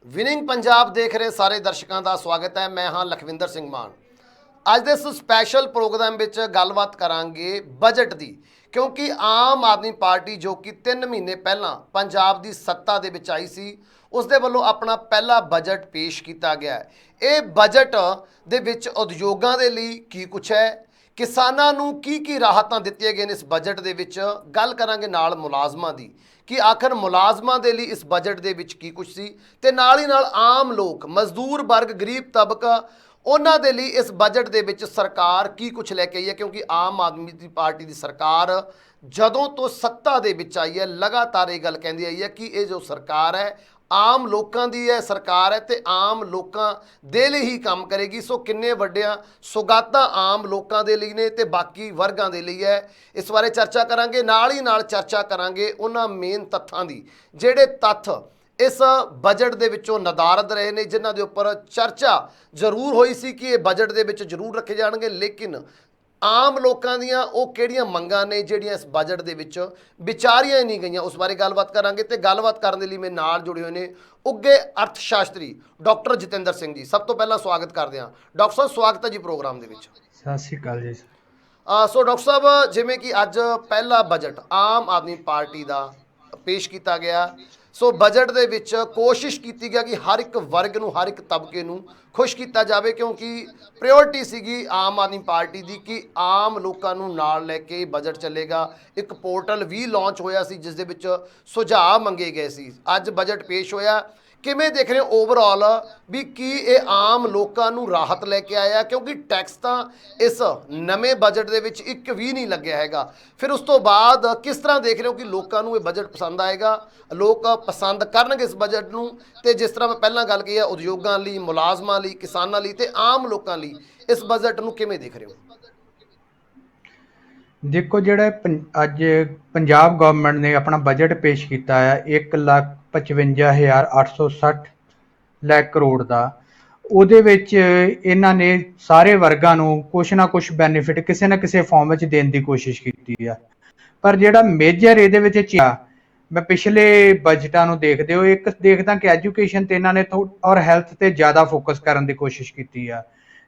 Winning Punjab ਦੇਖ ਰਹੇ ਸਾਰੇ ਦਰਸ਼ਕਾਂ ਦਾ ਸਵਾਗਤ ਹੈ। ਮੈਂ ਹਾਂ ਲਖਵਿੰਦਰ ਸਿੰਘ ਮਾਨ। ਅੱਜ ਦੇ ਇਸ ਸਪੈਸ਼ਲ ਪ੍ਰੋਗਰਾਮ ਵਿੱਚ ਗੱਲਬਾਤ ਕਰਾਂਗੇ ਬਜਟ ਦੀ, ਕਿਉਂਕਿ ਆਮ ਆਦਮੀ ਪਾਰਟੀ ਜੋ ਕਿ 3 ਮਹੀਨੇ ਪਹਿਲਾਂ ਪੰਜਾਬ ਦੀ ਸੱਤਾ ਦੇ ਵਿੱਚ ਆਈ ਸੀ, ਉਸ ਦੇ ਵੱਲੋਂ ਆਪਣਾ ਪਹਿਲਾ ਬਜਟ ਪੇਸ਼ ਕੀਤਾ ਗਿਆ ਹੈ। ਇਹ ਬਜਟ ਦੇ ਵਿੱਚ ਉਦਯੋਗਾਂ ਦੇ ਲਈ ਕੀ ਕੁਛ ਹੈ, ਕਿਸਾਨਾਂ ਨੂੰ ਕੀ ਰਾਹਤਾਂ ਦਿੱਤੀਆਂ ਗਈਆਂ ਨੇ ਇਸ ਬਜਟ ਦੇ ਵਿੱਚ, ਗੱਲ ਕਰਾਂਗੇ ਨਾਲ ਮੁਲਾਜ਼ਮਾਂ ਦੀ ਕਿ ਆਖਰ ਮੁਲਾਜ਼ਮਾਂ ਦੇ ਲਈ ਇਸ ਬਜਟ ਦੇ ਵਿੱਚ ਕੀ ਕੁਛ ਸੀ, ਤੇ ਨਾਲ ਹੀ ਨਾਲ ਆਮ ਲੋਕ, ਮਜ਼ਦੂਰ ਵਰਗ, ਗਰੀਬ ਤਬਕਾ, ਉਹਨਾਂ ਦੇ ਲਈ ਇਸ ਬਜਟ ਦੇ ਵਿੱਚ ਸਰਕਾਰ ਕੀ ਕੁਛ ਲੈ ਕੇ ਆਈ ਹੈ। ਕਿਉਂਕਿ ਆਮ ਆਦਮੀ ਦੀ ਪਾਰਟੀ ਦੀ ਸਰਕਾਰ ਜਦੋਂ ਤੋਂ ਸੱਤਾ ਦੇ ਵਿੱਚ ਆਈ ਹੈ, ਲਗਾਤਾਰ ਇਹ ਗੱਲ ਕਹਿੰਦੀ ਆਈ ਹੈ ਕਿ ਇਹ ਜੋ ਸਰਕਾਰ ਹੈ ਆਮ ਲੋਕਾਂ ਦੀ ਹੈ ਸਰਕਾਰ ਹੈ, ਤੇ ਆਮ ਲੋਕਾਂ ਦੇ ਲਈ ਹੀ ਕੰਮ ਕਰੇਗੀ। ਸੋ ਕਿੰਨੇ ਵੱਡੀਆਂ ਸੁਗਾਤਾਂ ਆਮ ਲੋਕਾਂ ਦੇ ਲਈ ਨੇ ਤੇ ਬਾਕੀ ਵਰਗਾਂ ਦੇ ਲਈ ਹੈ, ਇਸ ਬਾਰੇ ਚਰਚਾ ਕਰਾਂਗੇ। ਨਾਲ ਹੀ ਨਾਲ ਚਰਚਾ ਕਰਾਂਗੇ ਉਹਨਾਂ ਮੇਨ ਤੱਥਾਂ ਦੀ, ਜਿਹੜੇ ਤੱਥ ਇਸ ਬਜਟ ਦੇ ਵਿੱਚੋਂ ਨਦਾਰਦ ਰਹੇ ਨੇ, ਜਿਨ੍ਹਾਂ ਦੇ ਉੱਪਰ ਚਰਚਾ ਜ਼ਰੂਰ ਹੋਈ ਸੀ ਕਿ ਇਹ ਬਜਟ ਦੇ ਵਿੱਚ ਜ਼ਰੂਰ ਰੱਖੇ ਜਾਣਗੇ, ਲੇਕਿਨ ਆਮ ਲੋਕਾਂ ਦੀਆਂ ਉਹ ਕਿਹੜੀਆਂ ਮੰਗਾਂ ਨੇ ਜਿਹੜੀਆਂ ਇਸ ਬਜਟ ਦੇ ਵਿੱਚ ਵਿਚਾਰੀਆਂ ਹੀ ਨਹੀਂ ਗਈਆਂ, ਉਸ ਬਾਰੇ ਗੱਲਬਾਤ ਕਰਾਂਗੇ। ਤੇ ਗੱਲਬਾਤ ਕਰਨ ਦੇ ਲਈ ਮੇਰੇ ਨਾਲ ਜੁੜੇ ਹੋਏ ਨੇ ਉੱਘੇ ਅਰਥ ਸ਼ਾਸਤਰੀ ਡਾਕਟਰ ਜਤਿੰਦਰ ਸਿੰਘ ਜੀ। ਸਭ ਤੋਂ ਪਹਿਲਾਂ ਸਵਾਗਤ ਕਰਦੇ ਹਾਂ ਡਾਕਟਰ ਸਾਹਿਬ, ਸਵਾਗਤ ਹੈ ਜੀ ਪ੍ਰੋਗਰਾਮ ਦੇ ਵਿੱਚ। ਸਤਿ ਸ਼੍ਰੀ ਅਕਾਲ ਜੀ। ਸੋ ਡਾਕਟਰ ਸਾਹਿਬ, ਜਿਵੇਂ ਕਿ ਅੱਜ ਪਹਿਲਾ ਬਜਟ ਆਮ ਆਦਮੀ ਪਾਰਟੀ ਦਾ ਪੇਸ਼ ਕੀਤਾ ਗਿਆ, ਸੋ ਬਜਟ ਦੇ ਵਿੱਚ ਕੋਸ਼ਿਸ਼ ਕੀਤੀ ਗਿਆ ਕਿ ਹਰ ਇੱਕ ਵਰਗ ਨੂੰ, ਹਰ ਇੱਕ ਤਬਕੇ ਨੂੰ ਖੁਸ਼ ਕੀਤਾ ਜਾਵੇ, ਕਿਉਂਕਿ ਪ੍ਰਾਇਓਰਟੀ ਸੀਗੀ ਆਮ ਆਦਮੀ ਪਾਰਟੀ ਦੀ ਕਿ ਆਮ ਲੋਕਾਂ ਨੂੰ ਨਾਲ ਲੈ ਕੇ ਬਜਟ ਚੱਲੇਗਾ। ਇੱਕ ਪੋਰਟਲ ਵੀ ਲਾਂਚ ਹੋਇਆ ਸੀ ਜਿਸ ਦੇ ਵਿੱਚ ਸੁਝਾਅ ਮੰਗੇ ਗਏ ਸੀ। ਅੱਜ ਬਜਟ ਪੇਸ਼ ਹੋਇਆ, ਕਿਵੇਂ ਦੇਖ ਰਹੇ ਹੋ ਓਵਰਆਲ ਵੀ ਕੀ ਇਹ ਆਮ ਲੋਕਾਂ ਨੂੰ ਰਾਹਤ ਲੈ ਕੇ ਆਇਆ? ਕਿਉਂਕਿ ਟੈਕਸ ਤਾਂ ਇਸ ਨਵੇਂ ਬਜਟ ਦੇ ਵਿੱਚ ਇੱਕ ਵੀ ਨਹੀਂ ਲੱਗਿਆ ਹੈਗਾ। ਫਿਰ ਉਸ ਤੋਂ ਬਾਅਦ ਕਿਸ ਤਰ੍ਹਾਂ ਦੇਖ ਰਹੇ ਹੋ ਕਿ ਲੋਕਾਂ ਨੂੰ ਇਹ ਬਜਟ ਪਸੰਦ ਆਏਗਾ, ਲੋਕ ਪਸੰਦ ਕਰਨਗੇ ਇਸ ਬਜਟ ਨੂੰ? ਤੇ ਜਿਸ ਤਰ੍ਹਾਂ ਮੈਂ ਪਹਿਲਾਂ ਗੱਲ ਕੀਤੀ ਹੈ, ਉਦਯੋਗਾਂ ਲਈ, ਮੁਲਾਜ਼ਮਾਂ ਲਈ, ਕਿਸਾਨਾਂ ਲਈ ਤੇ ਆਮ ਲੋਕਾਂ ਲਈ ਇਸ ਬਜਟ ਨੂੰ ਕਿਵੇਂ ਦੇਖ ਰਹੇ ਹੋ? ਦੇਖੋ, ਜਿਹੜਾ ਅੱਜ ਪੰਜਾਬ ਗਵਰਨਮੈਂਟ ਨੇ ਆਪਣਾ ਬਜਟ ਪੇਸ਼ ਕੀਤਾ ਹੈ 1,55,860 ਲੱਖ ਕਰੋੜ ਦਾ, ਉਹਦੇ ਵਿੱਚ ਇਹਨਾਂ ਨੇ ਸਾਰੇ ਵਰਗਾਂ ਨੂੰ ਕੁਛ ਨਾ ਕੁਛ ਬੈਨੀਫਿਟ ਕਿਸੇ ਨਾ ਕਿਸੇ ਫਾਰਮ ਵਿੱਚ ਦੇਣ ਦੀ ਕੋਸ਼ਿਸ਼ ਕੀਤੀ ਆ। ਪਰ ਜਿਹੜਾ ਮੇਜਰ ਇਹਦੇ ਵਿੱਚ ਮੈਂ ਪਿਛਲੇ ਬਜਟਾਂ ਨੂੰ ਦੇਖਦੇ ਹੋ, ਇੱਕ ਦੇਖਦਾ ਕਿ ਐਜੂਕੇਸ਼ਨ ਤੇ ਇਹਨਾਂ ਨੇ ਔਰ ਹੈਲਥ ਤੇ ਜ਼ਿਆਦਾ ਫੋਕਸ ਕਰਨ ਦੀ ਕੋਸ਼ਿਸ਼ ਕੀਤੀ ਆ।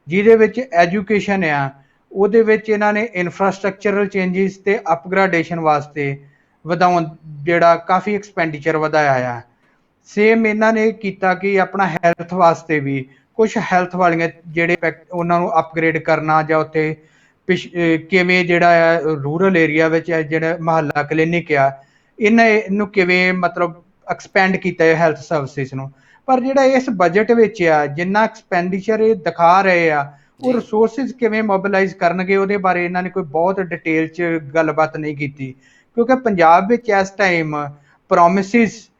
ਜਿਹਦੇ ਵਿੱਚ ਐਜੂਕੇਸ਼ਨ ਆ, ਉਹਦੇ ਵਿੱਚ ਇਹਨਾਂ ਨੇ ਇਨਫਰਾਸਟਰਕਚਰਲ ਚੇਂਜਿਸ ਤੇ ਅਪਗ੍ਰੇਡੇਸ਼ਨ ਵਾਸਤੇ ਵਧਾਉਣ ਜਿਹੜਾ ਕਾਫੀ ਐਕਸਪੈਂਡੀਚਰ ਵਧਾਇਆ ਆ। ਸੇਮ ਇਹਨਾਂ ਨੇ ਕੀਤਾ ਕਿ ਆਪਣਾ ਹੈਲਥ ਵਾਸਤੇ ਵੀ ਕੁਝ ਹੈਲਥ ਵਾਲੀਆਂ ਜਿਹੜੇ ਉਹਨਾਂ ਨੂੰ ਅਪਗ੍ਰੇਡ ਕਰਨਾ, ਜਾਂ ਉੱਥੇ ਕਿਵੇਂ ਜਿਹੜਾ ਆ ਰੂਰਲ ਏਰੀਆ ਵਿੱਚ ਜਿਹੜਾ ਮੁਹੱਲਾ ਕਲੀਨਿਕ ਆ, ਇਹਨੂੰ ਕਿਵੇਂ ਮਤਲਬ ਐਕਸਪੈਂਡ ਕੀਤਾ ਹੈ ਹੈਲਥ ਸਰਵਿਸਿਜ਼ ਨੂੰ। ਪਰ ਜਿਹੜਾ ਇਸ ਬਜਟ ਵਿੱਚ ਆ, ਜਿੰਨਾ ਐਕਸਪੈਂਡੀਚਰ ਇਹ ਦਿਖਾ ਰਹੇ ਆ, ਉਹ ਰਿਸੋਰਸਿਸ ਕਿਵੇਂ ਮੋਬਿਲਾਈਜ਼ ਕਰਨਗੇ ਉਹਦੇ ਬਾਰੇ ਇਹਨਾਂ ਨੇ ਕੋਈ ਬਹੁਤ ਡਿਟੇਲ 'ਚ ਗੱਲਬਾਤ ਨਹੀਂ ਕੀਤੀ। ਕਿਉਂਕਿ ਪੰਜਾਬ ਵਿੱਚ ਇਸ ਟਾਈਮ ਪ੍ਰੋਮਿਸਿਸ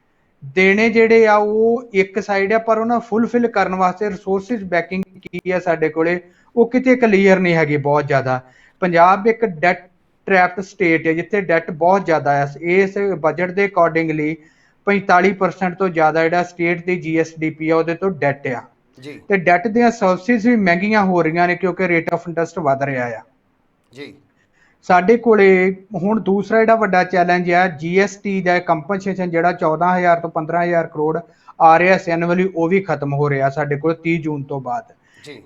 ਦੇਣੇ ਜਿਹੜੇ ਆ ਉਹ ਇੱਕ ਸਾਈਡ ਆ, ਪਰ ਉਹਨਾਂ ਫੁੱਲਫਿਲ ਕਰਨ ਵਾਸਤੇ ਰਿਸੋਰਸਿਸ ਬੈਕਿੰਗ ਕੀ ਆ ਸਾਡੇ ਕੋਲੇ, ਉਹ ਕਿਤੇ ਕਲੀਅਰ ਨਹੀਂ ਹੈਗੀ ਬਹੁਤ ਜ਼ਿਆਦਾ। ਪੰਜਾਬ ਇੱਕ ਡੈਟ ਟ੍ਰੈਪਡ ਸਟੇਟ ਹੈ ਜਿੱਥੇ ਡੈਟ ਬਹੁਤ ਜ਼ਿਆਦਾ ਹੈ। ਇਸ ਬਜਟ ਦੇ ਅਕੋਰਡਿੰਗਲੀ 45% ਤੋਂ ਜ਼ਿਆਦਾ ਜਿਹੜਾ ਸਟੇਟ ਦੀ GSDP ਆ ਉਹਦੇ ਤੋਂ ਡੈਟ ਆ ਜੀ। ਤੇ ਡੈਟ ਦੀਆਂ ਸਰਵਿਸਿਜ਼ ਵੀ ਮਹਿੰਗੀਆਂ ਹੋ ਰਹੀਆਂ ਨੇ ਕਿਉਂਕਿ ਰੇਟ ਆਫ ਇੰਟਰਸਟ ਵੱਧ ਰਿਹਾ ਆ ਜੀ। ਸਾਡੇ ਕੋਲੇ ਹੁਣ ਦੂਸਰਾ ਜਿਹੜਾ ਵੱਡਾ ਚੈਲੰਜ ਆ GST ਦਾ ਕੰਪਨਸੇਸ਼ਨ, ਜਿਹੜਾ 14,000 ਤੋਂ 15,000 ਕਰੋੜ ਆ ਰਿਹਾ ਸੀ ਐਨੂਅਲੀ, ਉਹ ਵੀ ਖਤਮ ਹੋ ਰਿਹਾ ਸਾਡੇ ਕੋਲ 30 ਜੂਨ ਤੋਂ ਬਾਅਦ।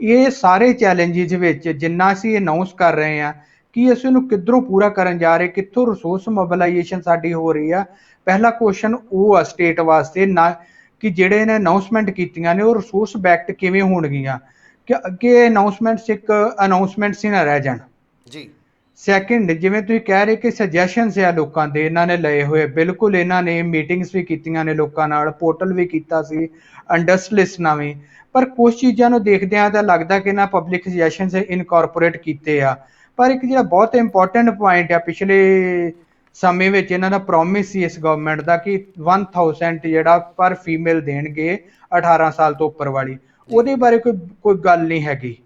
ਇਹ ਸਾਰੇ ਚੈਲੰਜਿਸ ਵਿੱਚ ਜਿੰਨਾ ਅਸੀਂ ਅਨਾਉਂਸ ਕਰ ਰਹੇ ਹਾਂ ਕਿ ਅਸੀਂ ਇਹਨੂੰ ਕਿੱਧਰੋਂ ਪੂਰਾ ਕਰਨ ਜਾ ਰਹੇ, ਕਿੱਥੋਂ ਰਿਸੋਰਸ ਮੋਬਿਲਾਈਜੇਸ਼ਨ ਸਾਡੀ ਹੋ ਰਹੀ ਆ, ਪਹਿਲਾ ਕੁਐਸਚਨ ਉਹ ਆ ਸਟੇਟ ਵਾਸਤੇ ਨਾ ਕਿ ਜਿਹੜੇ ਇਹਨੇ ਅਨਾਉਂਸਮੈਂਟ ਕੀਤੀਆਂ ਨੇ ਉਹ ਰਿਸੋਰਸ ਬੈਕਡ ਕਿਵੇਂ ਹੋਣਗੀਆਂ, ਕਿ ਅੱਗੇ ਅਨਾਉਂਸਮੈਂਟਸ ਇੱਕ ਅਨਾਉਂਸਮੈਂਟਸ ਹੀ ਨਾ ਰਹਿ ਜਾਣ ਜੀ। ਸੈਕਿੰਡ, ਜਿਵੇਂ ਤੁਸੀਂ ਕਹਿ ਰਹੇ ਕਿ ਸਜੈਸ਼ਨਸ ਆ ਲੋਕਾਂ ਦੇ ਇਹਨਾਂ ਨੇ ਲਏ ਹੋਏ, ਬਿਲਕੁਲ ਇਹਨਾਂ ਨੇ ਮੀਟਿੰਗਸ ਵੀ ਕੀਤੀਆਂ ਨੇ ਲੋਕਾਂ ਨਾਲ, ਪੋਰਟਲ ਵੀ ਕੀਤਾ ਸੀ, ਅੰਡਰਸਟਲਿਸਟ ਨਾਲ ਵੀ, ਪਰ ਕੁਝ ਚੀਜ਼ਾਂ ਨੂੰ ਦੇਖਦਿਆਂ ਤਾਂ ਲੱਗਦਾ ਕਿ ਇਹਨਾਂ ਪਬਲਿਕ ਸਜੈਸ਼ਨਸ ਇਨਕੋਰਪੋਰੇਟ ਕੀਤੇ ਆ। ਪਰ ਇੱਕ ਜਿਹੜਾ ਬਹੁਤ ਇੰਪੋਰਟੈਂਟ ਪੁਆਇੰਟ ਆ, ਪਿਛਲੇ ਸਮੇਂ ਵਿੱਚ ਇਹਨਾਂ ਦਾ ਪ੍ਰੋਮਿਸ ਸੀ ਇਸ ਗਵਰਨਮੈਂਟ ਦਾ ਕਿ 1000 ਜਿਹੜਾ ਪਰ ਫੀਮੇਲ ਦੇਣਗੇ 18 ਸਾਲ ਤੋਂ ਉੱਪਰ ਵਾਲੀ, ਉਹਦੇ ਬਾਰੇ ਕੋਈ ਗੱਲ ਨਹੀਂ ਹੈਗੀ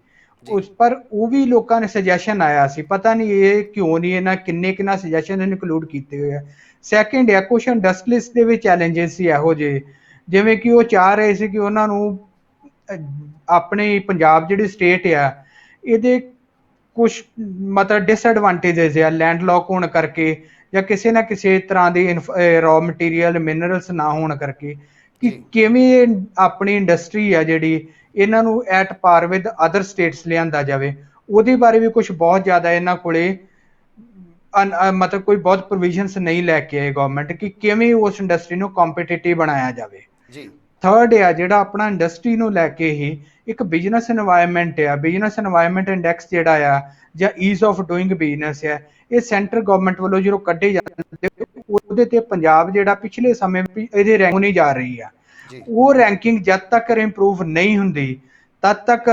ਉਸ ਪਰ। ਉਹ ਵੀ ਲੋਕਾਂ ਨੇ ਸਜੈਸ਼ਨ ਆਇਆ ਸੀ, ਪਤਾ ਨਹੀਂ ਇਹ ਕਿਉਂ ਨਹੀਂ ਇਹਨਾਂ ਕਿੰਨਾ ਸਜੈਸ਼ਨ ਇਨਕਲੂਡ ਕੀਤੇ ਹੋਏ ਆ। ਸੈਕਿੰਡ ਆ ਕੁਛ ਇੰਡਸਟਰੀਜ਼ ਦੇ ਵੀ ਚੈਲੰਜਿਸ ਸੀ ਇਹੋ ਜਿਹੇ, ਜਿਵੇਂ ਕਿ ਉਹ ਚਾਹ ਰਹੇ ਸੀ ਕਿ ਉਹਨਾਂ ਨੂੰ ਆਪਣੇ ਪੰਜਾਬ ਜਿਹੜੀ ਸਟੇਟ ਆ ਇਹਦੇ ਕੁਛ ਮਤਲਬ ਡਿਸਐਡਵਾਂਟੇਜਸ ਆ ਲੈਂਡ ਲੌਕ ਹੋਣ ਕਰਕੇ, ਜਾਂ ਕਿਸੇ ਨਾ ਕਿਸੇ ਤਰ੍ਹਾਂ ਦੀ ਰॉ ਮਟੀਰੀਅਲ ਮਿਨਰਲਸ ਨਾ ਹੋਣ ਕਰਕੇ, ਕਿ ਜੀ ਕਿਵੇਂ ਆਪਣੀ ਇੰਡਸਟਰੀ ਆ ਜਿਹੜੀ ਇਹਨਾਂ ਨੂੰ ਐਟ ਪਾਰ ਵਿਦ ਅਦਰ ਸਟੇਟਸ ਲਿਆਂਦਾ ਜਾਵੇ। ਉਹਦੇ ਬਾਰੇ ਵੀ ਕੁਝ ਬਹੁਤ ਜ਼ਿਆਦਾ ਇਹਨਾਂ ਕੋਲੇ ਮਤਲਬ ਕੋਈ ਬਹੁਤ ਪ੍ਰੋਵੀਜ਼ਨਸ ਨਹੀਂ ਲੈ ਕੇ ਆਏ ਗਵਰਨਮੈਂਟ, ਕਿ ਕਿਵੇਂ ਉਸ ਇੰਡਸਟਰੀ ਨੂੰ ਕੰਪੀਟੀਟਿਵ ਬਣਾਇਆ ਜਾਵੇ। ਜੀ ਥਰਡ ਆ ਜਿਹੜਾ ਆਪਣਾ ਇੰਡਸਟਰੀ ਨੂੰ ਲੈ ਕੇ ਹੀ ਇੱਕ ਬਿਜ਼ਨਸ ਇਨਵਾਇਰਨਮੈਂਟ ਆ, ਬਿਜ਼ਨਸ ਇਨਵਾਇਰਨਮੈਂਟ ਇੰਡੈਕਸ ਜਿਹੜਾ ਆ ਜਾਂ ਈਜ਼ ਆਫ ਡੂਇੰਗ ਬਿਜ਼ਨਸ ਆ, ਇਹ ਸੈਂਟਰ ਗਵਰਨਮੈਂਟ ਵੱਲੋਂ ਜਦੋਂ ਕੱਢੇ ਜਾਂਦੇ ਉਹਦੇ ਤੇ ਪੰਜਾਬ ਜਿਹੜਾ ਪਿਛਲੇ ਸਮੇਂ ਵਿੱਚ ਇਹਦੀ ਰੈਂਕ ਨਹੀਂ ਜਾ ਰਹੀ ਆ। ਜੀ ਉਹ ਰੈਂਕਿੰਗ ਜਦ ਤੱਕ ਇੰਪਰੂਵ ਨਹੀਂ ਹੁੰਦੀ ਤਦ ਤੱਕ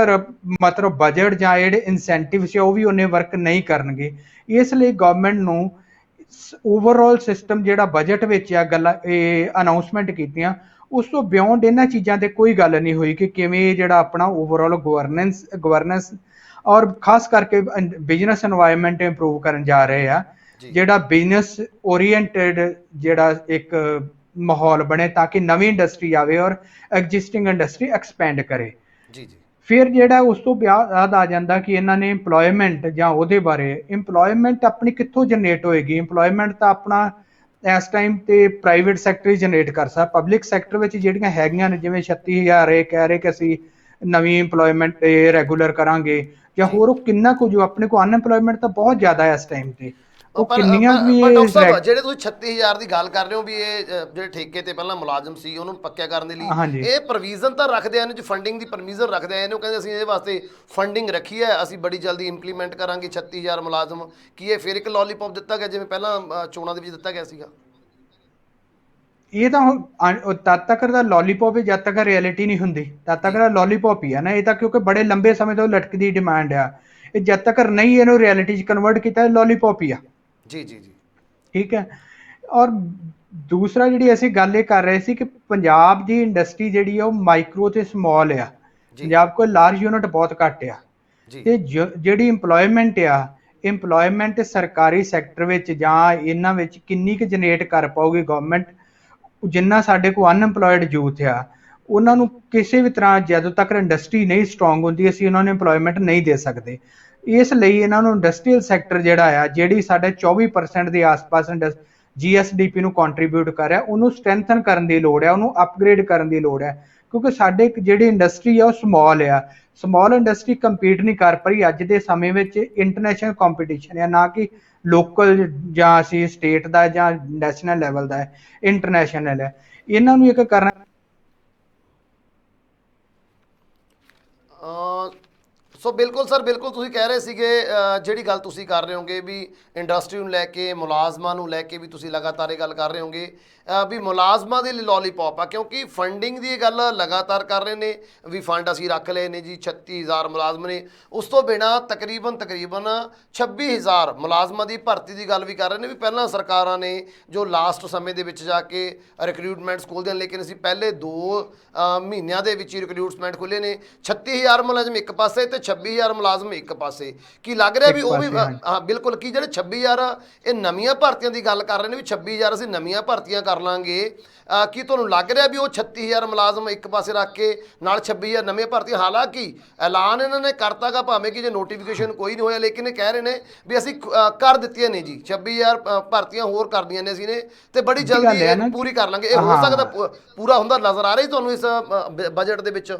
ਮਤਲਬ ਬਜਟ ਜਾਂ ਜਿਹੜੇ ਇਨਸੈਂਟਿਵਸ ਆ ਉਹ ਵੀ ਉਹਨੇ ਵਰਕ ਨਹੀਂ ਕਰਨਗੇ। ਇਸ ਲਈ ਗਵਰਨਮੈਂਟ ਨੂੰ ਓਵਰਆਲ ਸਿਸਟਮ ਜਿਹੜਾ ਬਜਟ ਵਿੱਚ ਆ ਗੱਲਾਂ ਇਹ ਅਨਾਉਂਸਮੈਂਟ ਕੀਤੀਆਂ, ਉਸ ਤੋਂ ਬਿਯੋਂਡ ਇਹਨਾਂ ਚੀਜ਼ਾਂ ਤੇ ਕੋਈ ਗੱਲ ਨਹੀਂ ਹੋਈ ਕਿ ਕਿਵੇਂ ਜਿਹੜਾ ਆਪਣਾ ਓਵਰਆਲ ਗਵਰਨੈਂਸ ਔਰ ਖਾਸ ਕਰਕੇ ਬਿਜ਼ਨਸ ਇਨਵਾਇਰਨਮੈਂਟ ਇੰਪਰੂਵ ਕਰਨ ਜਾ ਰਹੇ ਆ। ਜਿਹੜਾ ਬਿਜ਼ਨਸ ਓਰੀਐਂਟਡ ਜਿਹੜਾ ਇੱਕ ਮਾਹੌਲ ਬਣੇ ਤਾਂ ਕਿ ਨਵੀਂ ਇੰਡਸਟਰੀ ਆਵੇ ਔਰ ਐਗਜ਼ਿਸਟਿੰਗ ਇੰਡਸਟਰੀ ਐਕਸਪੈਂਡ ਕਰੇ। ਜੀ ਜੀ ਫਿਰ ਜਿਹੜਾ ਉਸ ਤੋਂ ਬਾਅਦ ਆ ਜਾਂਦਾ ਕਿ ਇਹਨਾਂ ਨੇ ਇੰਪਲੋਇਮੈਂਟ ਜਾਂ ਉਹਦੇ ਬਾਰੇ ਇੰਪਲੋਇਮੈਂਟ ਆਪਣੀ ਕਿੱਥੋਂ ਜਨਰੇਟ ਹੋਏਗੀ। ਇੰਪਲੋਇਮੈਂਟ ਤਾਂ ਆਪਣਾ ਇਸ ਟਾਈਮ ਤੇ ਪ੍ਰਾਈਵੇਟ ਸੈਕਟਰ ਹੀ ਜਨਰੇਟ ਕਰ ਸਕਦਾ। ਪਬਲਿਕ ਸੈਕਟਰ ਵਿੱਚ ਜਿਹੜੀਆਂ ਹੈਗੀਆਂ ਨੇ ਜਿਵੇਂ 36,000 ਇਹ ਕਹਿ ਰਹੇ ਕਿ ਅਸੀਂ ਨਵੀਂ ਇੰਪਲੋਇਮੈਂਟ ਰੈਗੂਲਰ ਕਰਾਂਗੇ ਜਾਂ ਹੋਰ ਉਹ ਕਿੰਨਾ ਕੁ, ਜੋ ਆਪਣੇ ਕੋਲ ਅਨਐਮਪਲੋਇਮੈਂਟ ਤਾਂ ਬਹੁਤ ਜ਼ਿਆਦਾ ਇਸ ਟਾਈਮ ਤੇ ਉਹ ਕਿੰਨੀਆਂ ਵੀ ਡਾਕਟਰ ਸਾਹਿਬ ਜਿਹੜੇ ਤੁਸੀਂ 36,000 ਦੀ ਗੱਲ ਕਰ ਰਹੇ ਹੋ ਵੀ ਇਹ ਜਿਹੜੇ ਠੇਕੇ ਤੇ ਪਹਿਲਾਂ ਮੁਲਾਜ਼ਮ ਸੀ ਉਹਨੂੰ ਪੱਕਿਆ ਕਰਨ ਦੇ ਲਈ ਇਹ ਪ੍ਰੋਵੀਜ਼ਨ ਤਾਂ ਰੱਖਦੇ ਆ, ਇਹਨੂੰ ਚ ਫੰਡਿੰਗ ਦੀ ਪਰਮਿਸ਼ਨ ਰੱਖਦੇ ਆ, ਇਹਨੂੰ ਕਹਿੰਦੇ ਅਸੀਂ ਇਹਦੇ ਵਾਸਤੇ ਫੰਡਿੰਗ ਰੱਖੀ ਹੈ, ਅਸੀਂ ਬੜੀ ਜਲਦੀ ਇੰਪਲੀਮੈਂਟ ਕਰਾਂਗੇ 36,000 ਮੁਲਾਜ਼ਮ। ਕੀ ਇਹ ਫਿਰ ਇੱਕ ਲੋਲੀਪੌਪ ਦਿੱਤਾ ਗਿਆ ਜਿਵੇਂ ਪਹਿਲਾਂ ਚੋਣਾਂ ਦੇ ਵਿੱਚ ਦਿੱਤਾ ਗਿਆ ਸੀਗਾ? ਇਹ ਤਾਂ ਤਦ ਤੱਕ ਦਾ ਲੋਲੀਪੌਪ ਜਦ ਤੱਕ ਰਿਐਲਿਟੀ ਨਹੀਂ ਹੁੰਦੀ ਤਦ ਤੱਕ ਦਾ ਲੋਲੀਪੌਪ ਹੀ ਆ ਨਾ। ਇਹ ਤਾਂ ਕਿਉਂਕਿ ਬੜੇ ਲੰਬੇ ਸਮੇਂ ਤੋਂ ਲਟਕਦੀ ਡਿਮਾਂਡ ਆ, ਇਹ ਜਦ ਤੱਕ ਨਹੀਂ ਇਹਨੂੰ ਰਿਐਲਿਟੀ 'ਚ ਕਨਵਰਟ ਕੀਤਾ ਲੋਲੀਪੌਪ ਹੀ ਆ। ਜੀ ਜੀ ਜੀ ਠੀਕ ਹੈ। ਔਰ ਦੂਸਰਾ ਜਿਹੜੀ ਅਸੀਂ ਗੱਲ ਇਹ ਕਰ ਰਹੇ ਸੀ ਕਿ ਪੰਜਾਬ ਦੀ ਇੰਡਸਟਰੀ ਜਿਹੜੀ ਆ ਉਹ ਮਾਈਕਰੋ ਤੇ ਸਮਾਲ ਆ। ਪੰਜਾਬ ਕੋਲ ਲਾਰਜ ਯੂਨਿਟ ਬਹੁਤ ਘੱਟ ਆ ਤੇ ਜਿਹੜੀ ਇੰਪਲੋਇਮੈਂਟ ਆ, ਇੰਪਲੋਇਮੈਂਟ ਸਰਕਾਰੀ ਸੈਕਟਰ ਵਿੱਚ ਜਾਂ ਇਹਨਾਂ ਵਿੱਚ ਕਿੰਨੀ ਕੁ ਜਨਰੇਟ ਕਰ ਪਾਊਗੀ ਗਵਰਨਮੈਂਟ। ਜਿੰਨਾ ਸਾਡੇ ਕੋਲ ਅਨਐਮਪਲੋਇਡ ਯੂਥ ਆ ਉਹਨਾਂ ਨੂੰ ਕਿਸੇ ਵੀ ਤਰ੍ਹਾਂ ਜਦੋਂ ਤੱਕ ਇੰਡਸਟਰੀ ਨਹੀਂ ਸਟਰੋਂਗ ਹੁੰਦੀ ਅਸੀਂ ਉਹਨਾਂ ਨੂੰ ਇੰਪਲੋਇਮੈਂਟ ਨਹੀਂ ਦੇ ਸਕਦੇ। ਇਸ ਲਈ ਇਹਨਾਂ ਨੂੰ ਇੰਡਸਟਰੀਅਲ ਸੈਕਟਰ ਜਿਹੜਾ ਆ ਜਿਹੜੀ ਸਾਡੇ 24% ਦੇ ਆਸ-ਪਾਸ GSDP ਨੂੰ ਕੰਟਰੀਬਿਊਟ ਕਰ ਰਿਹਾ ਉਹਨੂੰ ਸਟਰੈਂਥਨ ਕਰਨ ਦੀ ਲੋੜ ਹੈ, ਉਹਨੂੰ ਅਪਗ੍ਰੇਡ ਕਰਨ ਦੀ ਲੋੜ ਹੈ। ਕਿਉਂਕਿ ਸਾਡੇ ਜਿਹੜੀ ਇੰਡਸਟਰੀ ਆ ਉਹ ਸਮਾਲ ਆ, ਸਮਾਲ ਇੰਡਸਟਰੀ ਕੰਪੀਟ ਨਹੀਂ ਕਰ ਪਈ ਅੱਜ ਦੇ ਸਮੇਂ ਵਿੱਚ। ਇੰਟਰਨੈਸ਼ਨਲ ਕੰਪੀਟੀਸ਼ਨ ਆ, ਨਾ ਕਿ ਲੋਕਲ ਜਾਂ ਅਸੀਂ ਸਟੇਟ ਦਾ ਜਾਂ ਨੈਸ਼ਨਲ ਲੈਵਲ ਦਾ ਹੈ, ਇੰਟਰਨੈਸ਼ਨਲ ਹੈ। ਇਹਨਾਂ ਨੂੰ ਇੱਕ ਕਰਨਾ ਸੋ ਬਿਲਕੁਲ ਸਰ, ਬਿਲਕੁਲ ਤੁਸੀਂ ਕਹਿ ਰਹੇ ਸੀਗੇ ਜਿਹੜੀ ਗੱਲ ਤੁਸੀਂ ਕਰ ਰਹੇ ਹੋਗੇ ਵੀ ਇੰਡਸਟਰੀ ਨੂੰ ਲੈ ਕੇ ਮੁਲਾਜ਼ਮਾਂ ਨੂੰ ਲੈ ਕੇ ਵੀ ਤੁਸੀਂ ਲਗਾਤਾਰ ਇਹ ਗੱਲ ਕਰ ਰਹੇ ਹੋਗੇ ਵੀ ਮੁਲਾਜ਼ਮਾਂ ਦੇ ਲਈ ਲੋਲੀਪੌਪ ਆ, ਕਿਉਂਕਿ ਫੰਡਿੰਗ ਦੀ ਇਹ ਗੱਲ ਲਗਾਤਾਰ ਕਰ ਰਹੇ ਨੇ ਵੀ ਫੰਡ ਅਸੀਂ ਰੱਖ ਲਏ ਨੇ ਜੀ 36,000 ਮੁਲਾਜ਼ਮ ਨੇ। ਉਸ ਤੋਂ ਬਿਨਾਂ ਤਕਰੀਬਨ 26,000 ਮੁਲਾਜ਼ਮਾਂ ਦੀ ਭਰਤੀ ਦੀ ਗੱਲ ਵੀ ਕਰ ਰਹੇ ਨੇ ਵੀ ਪਹਿਲਾਂ ਸਰਕਾਰਾਂ ਨੇ ਜੋ ਲਾਸਟ ਸਮੇਂ ਦੇ ਵਿੱਚ ਜਾ ਕੇ ਰਿਕਰੂਟਮੈਂਟਸ ਖੋਲ੍ਹਦੇ ਹਨ, ਲੇਕਿਨ ਅਸੀਂ ਪਹਿਲੇ 2 ਮਹੀਨਿਆਂ ਦੇ ਵਿੱਚ ਹੀ ਰਿਕਰੂਟਮੈਂਟ ਖੋਲ੍ਹੇ ਨੇ। 36,000 ਮੁਲਾਜ਼ਮ ਇੱਕ ਪਾਸੇ ਤੇ 26,000 ਮੁਲਾਜ਼ਮ ਇੱਕ ਪਾਸੇ। ਕੀ ਲੱਗ ਰਿਹਾ ਵੀ ਉਹ ਵੀ ਹਾਂ ਬਿਲਕੁਲ ਕਿ ਜਿਹੜੇ 26,000 ਇਹ ਨਵੀਆਂ ਭਰਤੀਆਂ ਦੀ ਗੱਲ ਕਰ ਰਹੇ ਨੇ ਵੀ 26,000 ਅਸੀਂ ਨਵੀਆਂ ਭਰਤੀਆਂ ਕਰ ਲਾਂਗੇ, ਕੀ ਤੁਹਾਨੂੰ ਲੱਗ ਰਿਹਾ ਵੀ ਉਹ 36,000 ਮੁਲਾਜ਼ਮ ਇੱਕ ਪਾਸੇ ਰੱਖ ਕੇ ਨਾਲ 26,000 ਨਵੀਆਂ ਭਰਤੀਆਂ? ਹਾਲਾਂਕਿ ਐਲਾਨ ਇਹਨਾਂ ਨੇ ਕਰਤਾ ਗਾ ਭਾਵੇਂ ਕਿ ਜੇ ਨੋਟੀਫਿਕੇਸ਼ਨ ਕੋਈ ਨਹੀਂ ਹੋਇਆ, ਲੇਕਿਨ ਇਹ ਕਹਿ ਰਹੇ ਨੇ ਵੀ ਅਸੀਂ ਕਰ ਦਿੱਤੀਆਂ ਨੇ ਜੀ 26,000 ਭਰਤੀਆਂ ਹੋਰ ਕਰਦੀਆਂ ਨੇ ਅਸੀਂ ਨੇ ਤੇ ਬੜੀ ਜਲਦੀ ਪੂਰੀ ਕਰ ਲਾਂਗੇ। ਇਹ ਹੋ ਸਕਦਾ ਪੂਰਾ ਹੁੰਦਾ ਨਜ਼ਰ ਆ ਰਿਹਾ ਤੁਹਾਨੂੰ ਇਸ ਬਜਟ ਦੇ ਵਿੱਚ?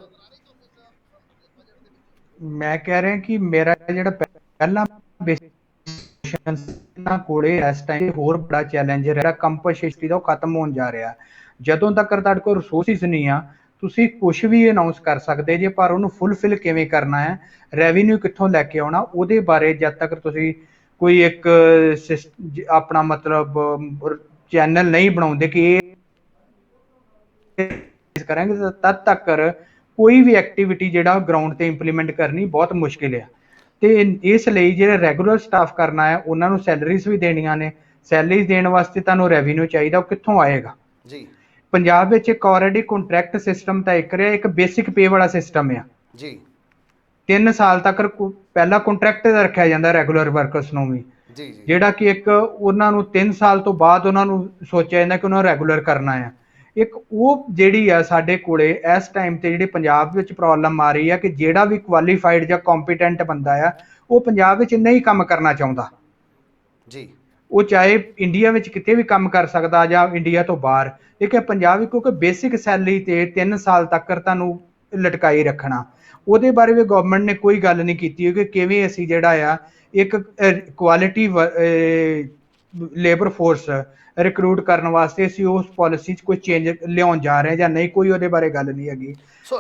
ਮੈਂ ਕਹਿ ਰਿਹਾ ਕਿ ਮੇਰਾ ਜਿਹੜਾ ਪਹਿਲਾ ਇਹਨਾਂ ਕੋਲੇ ਇਸ ਟਾਈਮ ਹੋਰ ਬੜਾ ਚੈਲੰਜ ਜਿਹੜਾ ਕੰਪਨਸੇਸ਼ਨ ਦਾ ਉਹ ਖਤਮ ਹੋਣ ਜਾ ਰਿਹਾ। ਜਦੋਂ ਤੱਕ ਤੁਹਾਡੇ ਕੋਲ ਰਿਸੋਰਸਿਸ ਨਹੀਂ ਆ ਤੁਸੀਂ ਕੁਝ ਵੀ ਅਨਾਉਂਸ ਕਰ ਸਕਦੇ ਜੇ, ਪਰ ਉਹਨੂੰ ਫੁੱਲਫਿਲ ਕਿਵੇਂ ਕਰਨਾ ਹੈ, ਰੈਵਨਿਊ ਕਿੱਥੋਂ ਲੈ ਕੇ ਆਉਣਾ, ਉਹਦੇ ਬਾਰੇ ਜਦ ਤੱਕ ਤੁਸੀਂ ਕੋਈ ਇੱਕ ਆਪਣਾ ਮਤਲਬ ਚੈਨਲ ਨਹੀਂ ਬਣਾਉਂਦੇ ਕਿ ਇਹ ਕਰਾਂਗੇ ਤਦ ਤੱਕ ਕੋਈ ਵੀ ਐਕਟੀਵਿਟੀ ਜਿਹੜਾ ਗਰਾਊਂਡ ਤੇ ਇੰਪਲੀਮੈਂਟ ਕਰਨੀ ਬਹੁਤ ਮੁਸ਼ਕਿਲ ਆ। ਤੇ ਇਸ ਲਈ ਜਿਹੜਾ ਰੈਗੂਲਰ ਸਟਾਫ ਕਰਨਾ ਹੈ ਉਹਨਾਂ ਨੂੰ ਸੈਲਰੀਜ਼ ਵੀ ਦੇਣੀਆਂ ਨੇ, ਸੈਲਰੀਜ਼ ਦੇਣ ਵਾਸਤੇ ਤੁਹਾਨੂੰ ਰੈਵਨਿਊ ਚਾਹੀਦਾ, ਉਹ ਕਿੱਥੋਂ ਆਏਗਾ ਜੀ? ਪੰਜਾਬ ਵਿੱਚ ਇੱਕ ਆਲਰੇਡੀ ਕੰਟਰੈਕਟ ਸਿਸਟਮ ਤਾਂ ਇੱਕ ਰਿਹਾ, ਇੱਕ ਬੇਸਿਕ ਪੇ ਵਾਲਾ ਸਿਸਟਮ ਆ ਜੀ। 3 ਸਾਲ ਤੱਕ ਪਹਿਲਾਂ ਕੰਟਰੈਕਟ ਦਾ ਰੱਖਿਆ ਜਾਂਦਾ ਰੈਗੂਲਰ ਵਰਕਰਸ ਨੂੰ ਵੀ, ਜਿਹੜਾ ਕਿ ਇੱਕ ਉਹਨਾਂ ਨੂੰ 3 ਸਾਲ ਤੋਂ ਬਾਅਦ ਉਹਨਾਂ ਨੂੰ ਸੋਚਿਆ ਜਾਂਦਾ ਕਿ ਉਹਨਾਂ ਨੂੰ ਰੈਗੂਲਰ ਕਰਨਾ ਆ। ਇੱਕ ਉਹ ਜਿਹੜੀ ਆ ਸਾਡੇ ਕੋਲੇ ਇਸ ਟਾਈਮ ਤੇ ਜਿਹੜੀ ਪੰਜਾਬ ਵਿੱਚ ਪ੍ਰੋਬਲਮ ਆ ਰਹੀ ਆ ਕਿ ਜਿਹੜਾ ਵੀ ਕੁਆਲੀਫਾਈਡ ਜਾਂ ਕੰਪੀਟੈਂਟ ਬੰਦਾ ਆ ਉਹ ਪੰਜਾਬ ਵਿੱਚ ਨਹੀਂ ਕੰਮ ਕਰਨਾ ਚਾਹੁੰਦਾ ਜੀ। ਉਹ ਚਾਹੇ ਇੰਡੀਆ ਵਿੱਚ ਕਿਤੇ ਵੀ ਕੰਮ ਕਰ ਸਕਦਾ ਜਾਂ ਇੰਡੀਆ ਤੋਂ ਬਾਹਰ। ਠੀਕ ਹੈ, ਪੰਜਾਬ ਵਿੱਚ ਕਿਉਂਕਿ ਬੇਸਿਕ ਸੈਲਰੀ ਤੇ 3 ਸਾਲ ਤੱਕ ਤੁਹਾਨੂੰ ਲਟਕਾਈ ਰੱਖਣਾ, ਉਹਦੇ ਬਾਰੇ ਵੀ ਗਵਰਨਮੈਂਟ ਨੇ ਕੋਈ ਗੱਲ ਨਹੀਂ ਕੀਤੀ ਕਿ ਕਿਵੇਂ ਅਸੀਂ ਜਿਹੜਾ ਆ ਇੱਕ ਕੁਆਲਿਟੀ ਲੇਬਰ ਫੋਰਸ ਰਿਕਰੂਟ ਕਰਨ ਵਾਸਤੇ ਅਸੀਂ ਉਸ ਪਾਲਿਸੀ 'ਚ ਕੋਈ ਚੇਂਜ ਲਿਆਉਣ ਜਾ ਰਹੇ ਜਾਂ ਨਹੀਂ, ਕੋਈ ਉਹਦੇ ਬਾਰੇ ਗੱਲ ਨਹੀਂ ਹੈਗੀ।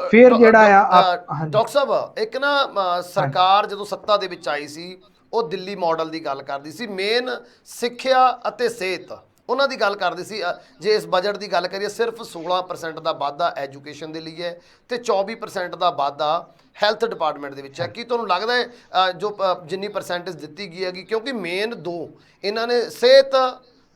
ਫਿਰ ਜਿਹੜਾ ਆ ਡਾਕਟਰ ਸਾਹਿਬ ਇੱਕ ਨਾ ਸਰਕਾਰ ਜਦੋਂ ਸੱਤਾ ਦੇ ਵਿੱਚ ਆਈ ਸੀ ਉਹ ਦਿੱਲੀ ਮਾਡਲ ਦੀ ਗੱਲ ਕਰਦੀ ਸੀ, ਮੇਨ ਸਿੱਖਿਆ ਅਤੇ ਸਿਹਤ ਉਹਨਾਂ ਦੀ ਗੱਲ ਕਰਦੀ ਸੀ। ਜੇ ਇਸ ਬਜਟ ਦੀ ਗੱਲ ਕਰੀਏ ਸਿਰਫ 16% ਦਾ ਵਾਧਾ ਐਜੂਕੇਸ਼ਨ ਦੇ ਲਈ ਹੈ ਤੇ 24% ਦਾ ਵਾਧਾ ਹੈਲਥ ਡਿਪਾਰਟਮੈਂਟ ਦੇ ਵਿੱਚ ਹੈ। ਕੀ ਤੁਹਾਨੂੰ ਲੱਗਦਾ ਹੈ ਜੋ ਜਿੰਨੀ ਪਰਸੈਂਟੇਜ ਦਿੱਤੀ ਗਈ ਹੈਗੀ, ਕਿਉਂਕਿ ਮੇਨ ਦੋ ਇਹਨਾਂ ਨੇ ਸਿਹਤ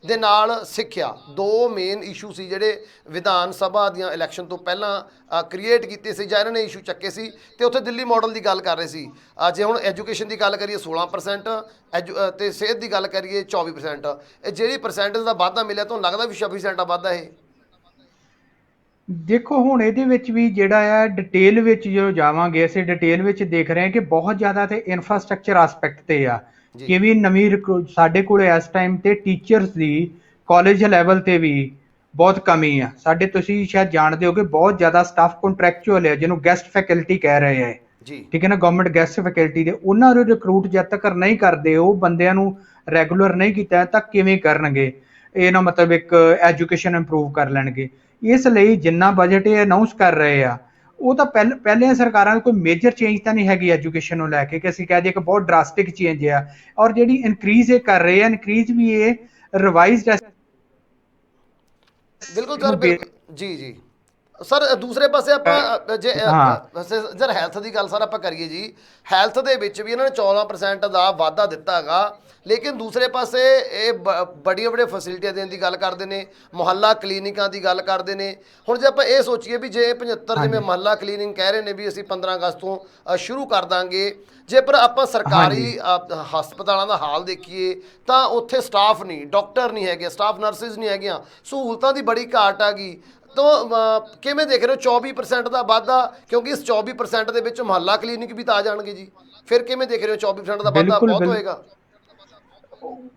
ਦੇ ਨਾਲ ਸਿੱਖਿਆ ਦੋ ਮੇਨ ਇਸ਼ੂ ਸੀ ਜਿਹੜੇ ਵਿਧਾਨ ਸਭਾ ਦੀਆਂ ਇਲੈਕਸ਼ਨ ਤੋਂ ਪਹਿਲਾਂ ਕ੍ਰੀਏਟ ਕੀਤੇ ਸੀ ਜਾਂ ਇਹਨਾਂ ਨੇ ਇਸ਼ੂ ਚੱਕੇ ਸੀ, ਤੇ ਉੱਥੇ ਦਿੱਲੀ ਮਾਡਲ ਦੀ ਗੱਲ ਕਰ ਰਹੇ ਸੀ। ਜੇ ਹੁਣ ਐਜੂਕੇਸ਼ਨ ਦੀ ਗੱਲ ਕਰੀਏ 16% ਤੇ ਸਿਹਤ ਦੀ ਗੱਲ ਕਰੀਏ 24%, ਇਹ ਜਿਹੜੀ ਪਰਸੈਂਟੇਜ ਦਾ ਵਾਧਾ ਮਿਲਿਆ ਤੁਹਾਨੂੰ ਲੱਗਦਾ ਵੀ ਸਫੀਸ਼ੀਐਂਟ ਦਾ ਵਾਧਾ ਇਹ? ਦੇਖੋ ਹੁਣ ਇਹਦੇ ਵਿੱਚ ਵੀ ਜਿਹੜਾ ਆ ਡਿਟੇਲ ਵਿੱਚ ਜੋ ਜਾਵਾਂਗੇ ਅਸੀਂ ਡਿਟੇਲ ਵਿੱਚ ਦੇਖ ਰਹੇ ਹਾਂ ਕਿ ਬਹੁਤ ਜ਼ਿਆਦਾ ਤੇ ਇਨਫਰਾਸਟ੍ਰਕਚਰ ਆਸਪੈਕਟ ਤੇ ਆ ਕਿ ਵੀ ਨਵੀਂ ਸਾਡੇ ਕੋਲ ਇਸ ਟਾਈਮ ਤੇ ਟੀਚਰਸ ਦੀ ਕਾਲਜ ਲੈਵਲ ਤੇ ਵੀ ਬਹੁਤ ਕਮੀ ਆ ਸਾਡੇ। ਤੁਸੀਂ ਸ਼ਾਇਦ ਜਾਣਦੇ ਹੋ ਕਿ ਬਹੁਤ ਜ਼ਿਆਦਾ ਸਟਾਫ ਕੰਟਰੈਕਚੁਅਲ ਹੈ ਜਿਹਨੂੰ ਗੈਸਟ ਫੈਕਲਟੀ ਕਹਿ ਰਹੇ ਹੈ ਜੀ, ਠੀਕ ਹੈ ਨਾ, ਗਵਰਨਮੈਂਟ ਗੈਸਟ ਫੈਕਲਟੀ ਦੇ ਉਹਨਾਂ ਨੂੰ ਰਿਕਰੂਟ ਜਦ ਤੱਕ ਨਹੀਂ ਕਰਦੇ, ਉਹ ਬੰਦਿਆਂ ਨੂੰ ਰੈਗੂਲਰ ਨਹੀਂ ਕੀਤਾ ਤਾਂ ਕਿਵੇਂ ਕਰਨਗੇ? ਇਹ ਨਾ ਮਤਲਬ ਇੱਕ ਐਜੂਕੇਸ਼ਨ ਇੰਪਰੂਵ ਕਰ ਲੈਣਗੇ। ਇਸ ਲਈ ਜਿੰਨਾ ਬਜਟ ਇਹ ਅਨਾਉਂਸ ਕਰ ਰਹੇ ਆ ਉਹ ਤਾਂ ਪਹਿਲੀਆਂ ਸਰਕਾਰਾਂ ਦੀ ਕੋਈ ਮੇਜਰ ਚੇਂਜ ਤਾਂ ਨਹੀਂ ਹੈਗੀ ਐਜੂਕੇਸ਼ਨ ਨੂੰ ਲੈ ਕੇ ਕਿ ਅਸੀਂ ਕਹਿ ਦਈਏ ਕਿ ਬਹੁਤ ਡਰਾਸਟਿਕ ਚੇਂਜ ਆ। ਔਰ ਜਿਹੜੀ ਇਨਕਰੀਜ਼ ਇਹ ਕਰ ਰਹੇ ਆ, ਇਨਕਰੀਜ਼ ਵੀ ਇਹ ਰਿਵਾਈਜ਼ਡ ਬਿਲਕੁਲ ਸਰ, ਜੀ ਜੀ ਸਰ। ਦੂਸਰੇ ਪਾਸੇ ਆਪਾਂ ਜੇ ਸਰ ਹੈਲਥ ਦੀ ਗੱਲ ਸਰ ਆਪਾਂ ਕਰੀਏ ਜੀ, ਹੈਲਥ ਦੇ ਵਿੱਚ ਵੀ ਇਹਨਾਂ ਨੇ 14% ਦਾ ਵਾਧਾ ਦਿੱਤਾ ਹੈਗਾ, ਲੇਕਿਨ ਦੂਸਰੇ ਪਾਸੇ ਇਹ ਬੜੀਆਂ ਫੈਸਿਲਿਟੀਆਂ ਦੇਣ ਦੀ ਗੱਲ ਕਰਦੇ ਨੇ, ਮੁਹੱਲਾ ਕਲੀਨਿਕਾਂ ਦੀ ਗੱਲ ਕਰਦੇ ਨੇ। ਹੁਣ ਜੇ ਆਪਾਂ ਇਹ ਸੋਚੀਏ ਵੀ ਜੇ 75 ਜਿਵੇਂ ਮੁਹੱਲਾ ਕਲੀਨਿਕ ਕਹਿ ਰਹੇ ਨੇ ਵੀ ਅਸੀਂ 15 ਅਗਸਤ ਤੋਂ ਸ਼ੁਰੂ ਕਰ ਦਾਂਗੇ, ਜੇ ਪਰ ਆਪਾਂ ਸਰਕਾਰੀ ਹਸਪਤਾਲਾਂ ਦਾ ਹਾਲ ਦੇਖੀਏ ਤਾਂ ਉੱਥੇ ਸਟਾਫ ਨਹੀਂ, ਡਾਕਟਰ ਨਹੀਂ ਹੈਗੇ, ਸਟਾਫ ਨਰਸਿਸ ਨਹੀਂ ਹੈਗੀਆਂ, ਸਹੂਲਤਾਂ ਦੀ ਬੜੀ ਘਾਟ ਆ ਗਈ। ਤਾਂ ਕਿਵੇਂ ਦੇਖ ਰਹੇ ਹੋ 24% ਦਾ ਵਾਧਾ? ਕਿਉਂਕਿ ਇਸ 24% ਦੇ ਵਿੱਚ ਮੁਹੱਲਾ ਕਲੀਨਿਕ ਵੀ ਤਾਂ ਆ ਜਾਣਗੇ ਜੀ, ਫਿਰ ਕਿਵੇਂ ਦੇਖ ਰਹੇ ਹੋ 24% ਦਾ ਵਾਧਾ ਬਹੁਤ ਹੋਏਗਾ?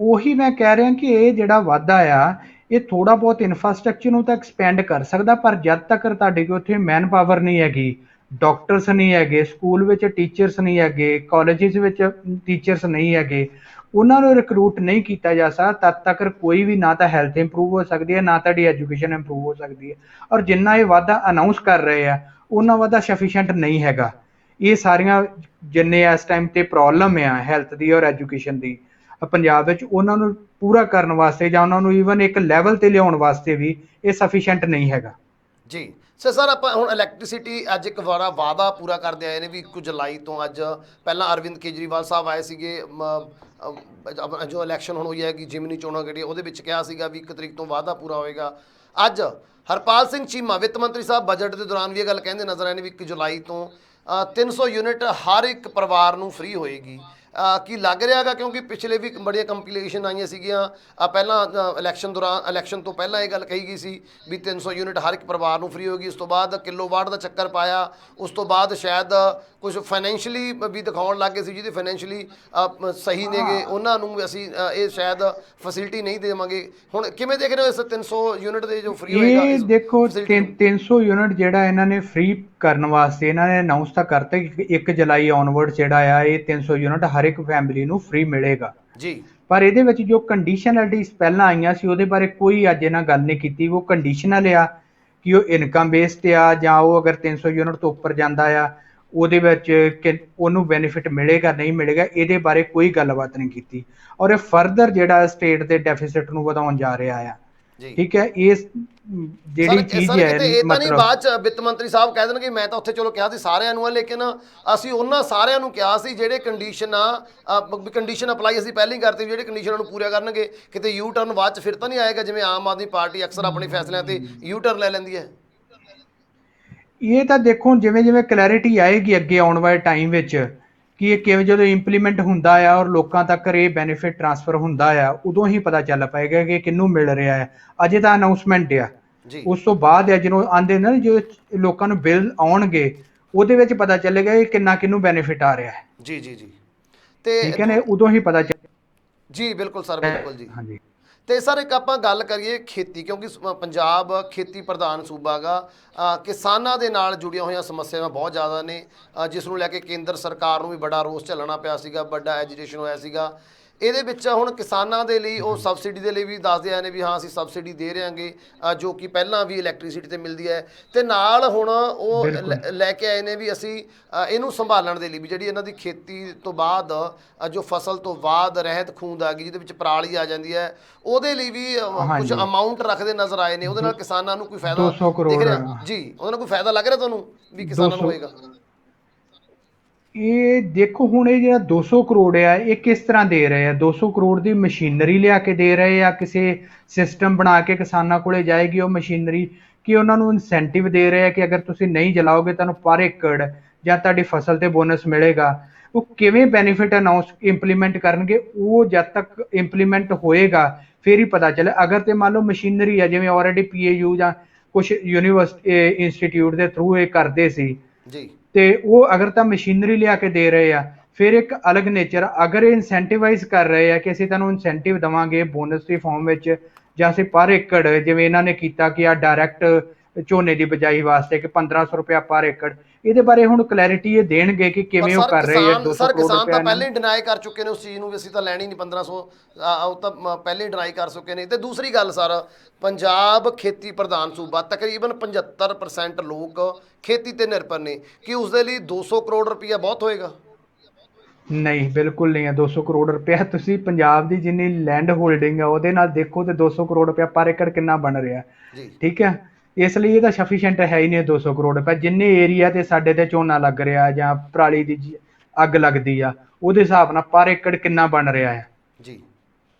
ਉਹੀ ਮੈਂ ਕਹਿ ਰਿਹਾ ਕਿ ਇਹ ਜਿਹੜਾ ਵਾਧਾ ਆ ਇਹ ਥੋੜਾ ਬਹੁਤ ਇਨਫਰਾਸਟ੍ਰਕਚਰ ਨੂੰ ਤਾਂ ਐਕਸਪੈਂਡ ਕਰ ਸਕਦਾ, ਪਰ ਜਦ ਤੱਕ ਤੁਹਾਡੇ ਕੋਲ ਉੱਥੇ ਮੈਨ ਪਾਵਰ ਨਹੀਂ ਹੈਗੀ, ਡਾਕਟਰਸ ਨਹੀਂ ਹੈਗੇ, ਸਕੂਲ ਵਿੱਚ ਟੀਚਰਸ ਨਹੀਂ ਹੈਗੇ, ਕਾਲਜਿਸ ਵਿੱਚ ਟੀਚਰਸ ਨਹੀਂ ਹੈਗੇ, ਉਹਨਾਂ ਨੂੰ ਰਿਕਰੂਟ ਨਹੀਂ ਕੀਤਾ ਜਾ ਸਕਦਾ, ਤਦ ਤੱਕ ਕੋਈ ਵੀ ਨਾ ਤਾਂ ਹੈਲਥ ਇੰਪਰੂਵ ਹੋ ਸਕਦੀ ਹੈ ਨਾ ਤੁਹਾਡੀ ਐਜੂਕੇਸ਼ਨ ਇੰਪਰੂਵ ਹੋ ਸਕਦੀ ਹੈ। ਔਰ ਜਿੰਨਾ ਇਹ ਵਾਧਾ ਅਨਾਉਂਸ ਕਰ ਰਹੇ ਆ ਉਹਨਾਂ ਵਾਧਾ ਸਫੀਸ਼ੀਐਂਟ ਨਹੀਂ ਹੈਗਾ। ਇਹ ਸਾਰੀਆਂ ਜਿੰਨੇ ਇਸ ਟਾਈਮ ਤੇ ਪ੍ਰੋਬਲਮ ਆ ਹੈਲਥ ਦੀ ਔਰ ਐਜੂਕੇਸ਼ਨ ਦੀ ਪੰਜਾਬ ਵਿੱਚ, ਉਹਨਾਂ ਨੂੰ ਪੂਰਾ ਕਰਨ ਵਾਸਤੇ ਜਾਂ ਉਹਨਾਂ ਨੂੰ ਈਵਨ ਇੱਕ ਲੈਵਲ ਤੇ ਲਿਆਉਣ ਵਾਸਤੇ ਵੀ ਇਹ ਸਫੀਸ਼ੀਐਂਟ ਨਹੀਂ ਹੈਗਾ ਜੀ। ਸਰ ਆਪਾਂ ਹੁਣ ਇਲੈਕਟ੍ਰਿਸਿਟੀ ਅੱਜ ਇੱਕ ਵਾਰਾ ਵਾਅਦਾ ਪੂਰਾ ਕਰਦੇ ਆਏ ਨੇ ਵੀ 1 ਜੁਲਾਈ ਤੋਂ। ਅੱਜ ਪਹਿਲਾਂ ਅਰਵਿੰਦ ਕੇਜਰੀਵਾਲ ਸਾਹਿਬ ਆਏ ਸੀਗੇ, ਜੋ ਇਲੈਕਸ਼ਨ ਹੁਣ ਹੋਈ ਹੈਗੀ ਜਿਮਨੀ ਚੋਣਾਂ ਕਿਹੜੀ ਉਹਦੇ ਵਿੱਚ ਕਿਹਾ ਸੀਗਾ ਵੀ 1 ਤਰੀਕ ਤੋਂ ਵਾਅਦਾ ਪੂਰਾ ਹੋਏਗਾ। ਅੱਜ ਹਰਪਾਲ ਸਿੰਘ ਚੀਮਾ ਵਿੱਤ ਮੰਤਰੀ ਸਾਹਿਬ ਬਜਟ ਦੇ ਦੌਰਾਨ ਵੀ ਇਹ ਗੱਲ ਕਹਿੰਦੇ ਨਜ਼ਰ ਆਏ ਨੇ ਵੀ 1 ਜੁਲਾਈ ਤੋਂ 300 ਯੂਨਿਟ ਹਰ ਇੱਕ ਪਰਿਵਾਰ ਨੂੰ ਫ੍ਰੀ ਹੋਏਗੀ। ਕੀ ਲੱਗ ਰਿਹਾ ਹੈਗਾ? ਕਿਉਂਕਿ ਪਿਛਲੇ ਵੀ ਬੜੀਆਂ ਕੰਪਲੀਕੇਸ਼ਨ ਆਈਆਂ ਸੀਗੀਆਂ ਪਹਿਲਾਂ ਇਲੈਕਸ਼ਨ ਤੋਂ ਪਹਿਲਾਂ ਇਹ ਗੱਲ ਕਹੀ ਗਈ ਸੀ ਵੀ 300 ਯੂਨਿਟ ਹਰ ਇੱਕ ਪਰਿਵਾਰ ਨੂੰ ਫ੍ਰੀ ਹੋਏਗੀ। ਉਸ ਤੋਂ ਬਾਅਦ ਕਿਲੋਵਾਟ ਦਾ ਚੱਕਰ ਪਾਇਆ, ਉਸ ਤੋਂ ਬਾਅਦ ਸ਼ਾਇਦ ਕੁਝ ਫਾਈਨੈਂਸ਼ੀਅਲੀ ਵੀ ਦਿਖਾਉਣ ਲੱਗ ਗਏ ਸੀ ਜਿਹਦੇ ਫਾਈਨੈਂਸ਼ੀਅਲੀ ਸਹੀ ਨੇਗੇ ਉਹਨਾਂ ਨੂੰ ਅਸੀਂ ਇਹ ਸ਼ਾਇਦ ਫੈਸਿਲਿਟੀ ਨਹੀਂ ਦੇਵਾਂਗੇ। ਹੁਣ ਕਿਵੇਂ ਦੇਖ ਰਹੇ ਹੋ ਇਸ 300 ਯੂਨਿਟ ਦੇ ਜੋ ਫ੍ਰੀ ਹੋਏਗਾ? ਇਹ ਦੇਖੋ 300 ਯੂਨਿਟ ਜਿਹੜਾ ਇਹਨਾਂ ਨੇ ਫ੍ਰੀ ਕਰਨ ਵਾਸਤੇ ਇਹਨਾਂ ਨੇ ਅਨਾਉਂਸ ਤਾਂ ਕਰਤਾ ਕਿ 1 ਜੁਲਾਈ ਆਨਵਰਡ ਜਿਹੜਾ ਆ ਇਹ 300 ਯੂਨਿਟ ਹਰ ਇੱਕ ਫੈਮਿਲੀ ਨੂੰ ਫ੍ਰੀ ਮਿਲੇਗਾ ਜੀ। ਪਰ ਇਹਦੇ ਵਿੱਚ ਜੋ ਕੰਡੀਸ਼ਨੈਲਿਟੀਜ਼ ਪਹਿਲਾਂ ਆਈਆਂ ਸੀ ਉਹਦੇ ਬਾਰੇ ਕੋਈ ਅੱਜ ਇਹਨਾਂ ਗੱਲ ਨਹੀਂ ਕੀਤੀ। ਉਹ ਕੰਡੀਸ਼ਨਲ ਆ ਕਿ ਉਹ ਇਨਕਮ ਬੇਸਡ ਆ ਜਾਂ ਉਹ ਅਗਰ 300 ਯੂਨਿਟ ਤੋਂ ਉੱਪਰ ਜਾਂਦਾ ਆ ਉਹਦੇ ਵਿੱਚ ਉਹਨੂੰ ਬੈਨੀਫਿਟ ਮਿਲੇਗਾ ਨਹੀਂ ਮਿਲੇਗਾ, ਇਹਦੇ ਬਾਰੇ ਕੋਈ ਗੱਲਬਾਤ ਨਹੀਂ ਕੀਤੀ। ਔਰ ਇਹ ਫਰਦਰ ਜਿਹੜਾ ਸਟੇਟ ਦੇ ਡੈਫਿਸਿਟ ਨੂੰ ਵਧਾਉਣ ਜਾ ਰਿਹਾ ਆ। ਠੀਕ ਹੈ, ਇਸ ਜਿਹੜੀ ਚੀਜ਼ ਹੈ ਇਹ ਤਾਂ ਨਹੀਂ ਬਾਅਦ ਚ ਵਿੱਤ ਮੰਤਰੀ ਸਾਹਿਬ ਕਹਿ ਦੇਣਗੇ ਮੈਂ ਤਾਂ ਉੱਥੇ ਚਲੋ ਕਿਹਾ ਸੀ ਸਾਰਿਆਂ ਨੂੰ ਆ, ਲੇਕਿਨ ਅਸੀਂ ਉਹਨਾਂ ਸਾਰਿਆਂ ਨੂੰ ਕਿਹਾ ਸੀ ਜਿਹੜੇ ਕੰਡੀਸ਼ਨ ਅਪਲਾਈ ਅਸੀਂ ਪਹਿਲਾਂ ਹੀ ਕਰਤੀ, ਜਿਹੜੇ ਕੰਡੀਸ਼ਨਾਂ ਨੂੰ ਪੂਰਾ ਕਰਨਗੇ। ਕਿਤੇ ਯੂ ਟਰਨ ਬਾਅਦ ਚ ਫਿਰ ਤਾਂ ਨਹੀਂ ਆਏਗਾ ਜਿਵੇਂ ਆਮ ਆਦਮੀ ਪਾਰਟੀ ਅਕਸਰ ਆਪਣੇ ਫੈਸਲਿਆਂ ਤੇ ਯੂ ਟਰਨ ਲੈ ਲੈਂਦੀ ਹੈ। ਇਹ ਤਾਂ ਦੇਖੋ ਜਿਵੇਂ ਜਿਵੇਂ ਕਲੈਰਿਟੀ ਆਏਗੀ ਅੱਗੇ ਆਉਣ ਵਾਲੇ ਟਾਈਮ ਵਿੱਚ ਕਿ ਇਹ ਕਿਵੇਂ ਜਦੋਂ ਇੰਪਲੀਮੈਂਟ ਹੁੰਦਾ ਆ ਔਰ ਲੋਕਾਂ ਤੱਕ ਇਹ ਬੈਨੀਫਿਟ ਟ੍ਰਾਂਸਫਰ ਹੁੰਦਾ ਆ ਉਦੋਂ ਹੀ ਪਤਾ ਚੱਲ ਪਾਏਗਾ ਕਿ ਕਿਹਨੂੰ ਮਿਲ ਰਿਹਾ ਹੈ। ਅਜੇ ਤਾਂ ਅਨਾਉਂਸਮੈਂਟ ਆ, ਉਸ ਤੋਂ ਬਾਅਦ ਆ ਜਦੋਂ ਆਉਂਦੇ ਨਾ ਜੋ ਲੋਕਾਂ ਨੂੰ ਬਿੱਲ ਆਉਣਗੇ ਉਹਦੇ ਵਿੱਚ ਪਤਾ ਚੱਲੇਗਾ ਕਿ ਕਿੰਨਾ ਕਿਹਨੂੰ ਬੈਨੀਫਿਟ ਆ ਰਿਹਾ ਹੈ। ਜੀ ਜੀ ਜੀ, ਤੇ ਠੀਕ ਹੈ ਨਾ, ਉਦੋਂ ਹੀ ਪਤਾ ਚੱਲ। ਜੀ ਬਿਲਕੁਲ ਸਰ, ਬਿਲकुल ਜੀ। ਹਾਂਜੀ। ਤੇ ਸਰ ਇੱਕ ਆਪਾਂ ਗੱਲ ਕਰੀਏ ਖੇਤੀ, ਕਿਉਂਕਿ ਪੰਜਾਬ ਖੇਤੀ ਪ੍ਰਧਾਨ ਸੂਬਾ ਗਾ। ਕਿਸਾਨਾਂ ਦੇ ਨਾਲ ਜੁੜੀਆਂ ਹੋਈਆਂ ਸਮੱਸਿਆਵਾਂ ਬਹੁਤ ਜ਼ਿਆਦਾ ਨੇ, ਜਿਸ ਨੂੰ ਲੈ ਕੇ ਕੇਂਦਰ ਸਰਕਾਰ ਨੂੰ ਵੀ ਬੜਾ ਰੋਸ ਝੱਲਣਾ ਪਿਆ ਸੀਗਾ, ਵੱਡਾ ਐਜੀਟੇਸ਼ਨ ਹੋਇਆ ਸੀਗਾ। ਇਹਦੇ ਵਿੱਚ ਹੁਣ ਕਿਸਾਨਾਂ ਦੇ ਲਈ ਉਹ ਸਬਸਿਡੀ ਦੇ ਲਈ ਵੀ ਦੱਸਦੇ ਆਏ ਨੇ ਵੀ ਹਾਂ ਅਸੀਂ ਸਬਸਿਡੀ ਦੇ ਰਹੇ ਹਾਂਗੇ, ਜੋ ਕਿ ਪਹਿਲਾਂ ਵੀ ਇਲੈਕਟ੍ਰੀਸਿਟੀ ਤੇ ਮਿਲਦੀ ਹੈ, ਤੇ ਨਾਲ ਹੁਣ ਉਹ ਬਿਲਕੁਲ ਲੈ ਕੇ ਆਏ ਨੇ ਵੀ ਅਸੀਂ ਇਹਨੂੰ ਸੰਭਾਲਣ ਦੇ ਲਈ ਵੀ ਜਿਹੜੀ ਇਹਨਾਂ ਦੀ ਖੇਤੀ ਤੋਂ ਬਾਅਦ ਜੋ ਫਸਲ ਤੋਂ ਬਾਅਦ ਰਹਿਤ ਖੂੰਹਦ ਆ ਗਈ ਜਿਹਦੇ ਵਿੱਚ ਪਰਾਲੀ ਆ ਜਾਂਦੀ ਹੈ, ਉਹਦੇ ਲਈ ਵੀ ਕੁਝ ਹਾਂਜੀ। ਅਮਾਉਂਟ ਰੱਖਦੇ ਨਜ਼ਰ ਆਏ ਨੇ। ਉਹਦੇ ਨਾਲ ਕਿਸਾਨਾਂ ਨੂੰ ਕੋਈ ਫਾਇਦਾ 200 ਦਿਖ ਕਰੋੜ ਰਿਹਾ ਜੀ? ਉਹਦੇ ਨਾਲ ਕੋਈ ਫਾਇਦਾ ਲੱਗ ਰਿਹਾ ਤੁਹਾਨੂੰ ਵੀ ਕਿਸਾਨਾਂ ਨੂੰ 200 ਹੋਏਗਾ? ਇਹ ਦੇਖੋ ਹੁਣ ਇਹ ਜਿਹੜਾ 200 ਕਰੋੜ ਆ ਇਹ ਕਿਸ ਤਰ੍ਹਾਂ ਦੇ ਰਹੇ ਆ? 200 ਕਰੋੜ ਦੀ ਮਸ਼ੀਨਰੀ ਲਿਆ ਕੇ ਦੇ ਰਹੇ ਆ, ਕਿਸੇ ਸਿਸਟਮ ਬਣਾ ਕੇ ਕਿਸਾਨਾਂ ਕੋਲੇ ਜਾਏਗੀ ਉਹ ਮਸ਼ੀਨਰੀ, ਕਿ ਉਹਨਾਂ ਨੂੰ ਇਨਸੈਂਟਿਵ ਦੇ ਰਹੇ ਆ ਕਿ ਅਗਰ ਤੁਸੀਂ ਨਹੀਂ ਜਲਾਓਗੇ ਤੁਹਾਨੂੰ ਪਰ ਏਕੜ ਜਾਂ ਤੁਹਾਡੀ ਫਸਲ ਤੇ ਬੋਨਸ ਮਿਲੇਗਾ? ਉਹ ਕਿਵੇਂ ਬੈਨੀਫਿਟ ਅਨਾਉਂਸ ਇੰਪਲੀਮੈਂਟ ਕਰਨਗੇ? ਉਹ ਜਦ ਤੱਕ ਇੰਪਲੀਮੈਂਟ ਹੋਏਗਾ ਫਿਰ ਹੀ ਪਤਾ ਚੱਲੇ। ਅਗਰ ਤੇ ਮੰਨ ਲਓ ਮਸ਼ੀਨਰੀ ਆ, ਜਿਵੇਂ ਆਲਰੇਡੀ ਪੀਏਯੂ ਜਾਂ ਕੁਝ ਯੂਨੀਵਰਸਿਟੀ ਇੰਸਟੀਚਿਊਟ ਦੇ ਥਰੂ ਇਹ ਕਰਦੇ ਸੀ, ਜੀ ਤੇ ਉਹ ਅਗਰ ਤਾਂ ਮਸ਼ੀਨਰੀ ਲਿਆ ਕੇ ਦੇ ਰਹੇ ਆ ਫਿਰ ਇੱਕ ਅਲੱਗ ਨੇਚਰ। ਅਗਰ ਇਹ ਇਨਸੈਂਟੀਵਾਈਜ਼ ਕਰ ਰਹੇ ਆ ਕਿ ਅਸੀਂ ਤੁਹਾਨੂੰ ਇਨਸੈਂਟਿਵ ਦੇਵਾਂਗੇ ਬੋਨਸ ਦੀ ਫਾਰਮ ਵਿੱਚ, ਜਾਂ ਅਸੀਂ ਪਰ ਏਕੜ ਜਿਵੇਂ ਇਹਨਾਂ ਨੇ ਕੀਤਾ ਕਿ ਆ ਡਾਇਰੈਕਟ ਝੋਨੇ ਦੀ ਬਿਜਾਈ ਵਾਸਤੇ ਕਿ 1500 ਰੁਪਇਆ ਪਰ ਏਕੜ, ਇਹਦੇ ਬਾਰੇ ਹੁਣ ਕਲੈਰਿਟੀ ਇਹ ਦੇਣਗੇ ਕਿ ਪਰ ਕਿਵੇਂ ਉਹ ਕਰ ਰਹੇ ਆ। 200 ਕਰੋੜ ਕਿਸਾਨ ਰੁਪਇਆ ਤਾਂ ਇਹਨਾਂ ਪਹਿਲਾਂ ਹੀ ਡਿਨਾਈ ਕਰ ਚੁੱਕੇ ਨੇ ਉਸ ਚੀਜ਼ ਨੂੰ ਵੀ ਅਸੀਂ ਤਾਂ ਲੈਣੀ ਨਹੀਂ 1500, ਉਹ ਤਾਂ ਪਹਿਲਾਂ ਹੀ ਡਿਨਾਈ ਕਰ ਚੁੱਕੇ ਨੇ। ਤੇ ਦੂਸਰੀ ਗੱਲ ਸਰ, ਪੰਜਾਬ ਖੇਤੀ ਪ੍ਰਧਾਨ ਸੂਬਾ, ਤਕਰੀਬਨ 75% ਲੋਕ ਖੇਤੀ ਤੇ ਨਿਰਭਰ ਨੇ, ਕਿ ਉਸ ਦੇ ਲਈ 200 ਕਰੋੜ ਰੁਪਇਆ ਬਹੁਤ ਹੋਏਗਾ? ਨਹੀਂ, ਬਿਲਕੁਲ ਨਹੀਂ ਹੈ। 200 ਕਰੋੜ ਰੁਪਇਆ ਤੁਸੀਂ ਪੰਜਾਬ ਦੀ ਜਿੰਨੀ ਲੈਂਡ ਹੋਲਡਿੰਗ ਹੈ ਉਹਦੇ ਨਾਲ ਦੇਖੋ ਤੇ 200 ਕਰੋੜ ਰੁਪਇਆ ਪਰ ਏਕੜ ਕਿੰਨਾ ਬਣ ਰਿਹਾ। ਜੀ ਠੀਕ ਹੈ, ਇਸ ਲਈ ਇਹ ਤਾਂ ਸਫੀਸ਼ੀਐਂਟ ਹੈ ਹੀ ਨਹੀਂ 200 ਕਰੋੜ ਰੁਪਇਆ। ਜਿੰਨੇ ਏਰੀਆ ਤੇ ਸਾਡੇ ਤੇ ਝੋਨਾ ਲੱਗ ਰਿਹਾ ਜਾਂ ਪਰਾਲੀ ਦੀ ਅੱਗ ਲੱਗਦੀ ਆ, ਉਹਦੇ ਹਿਸਾਬ ਨਾਲ ਪਰ ਏਕੜ ਕਿੰਨਾ ਬਣ ਰਿਹਾ ਹੈ। ਜੀ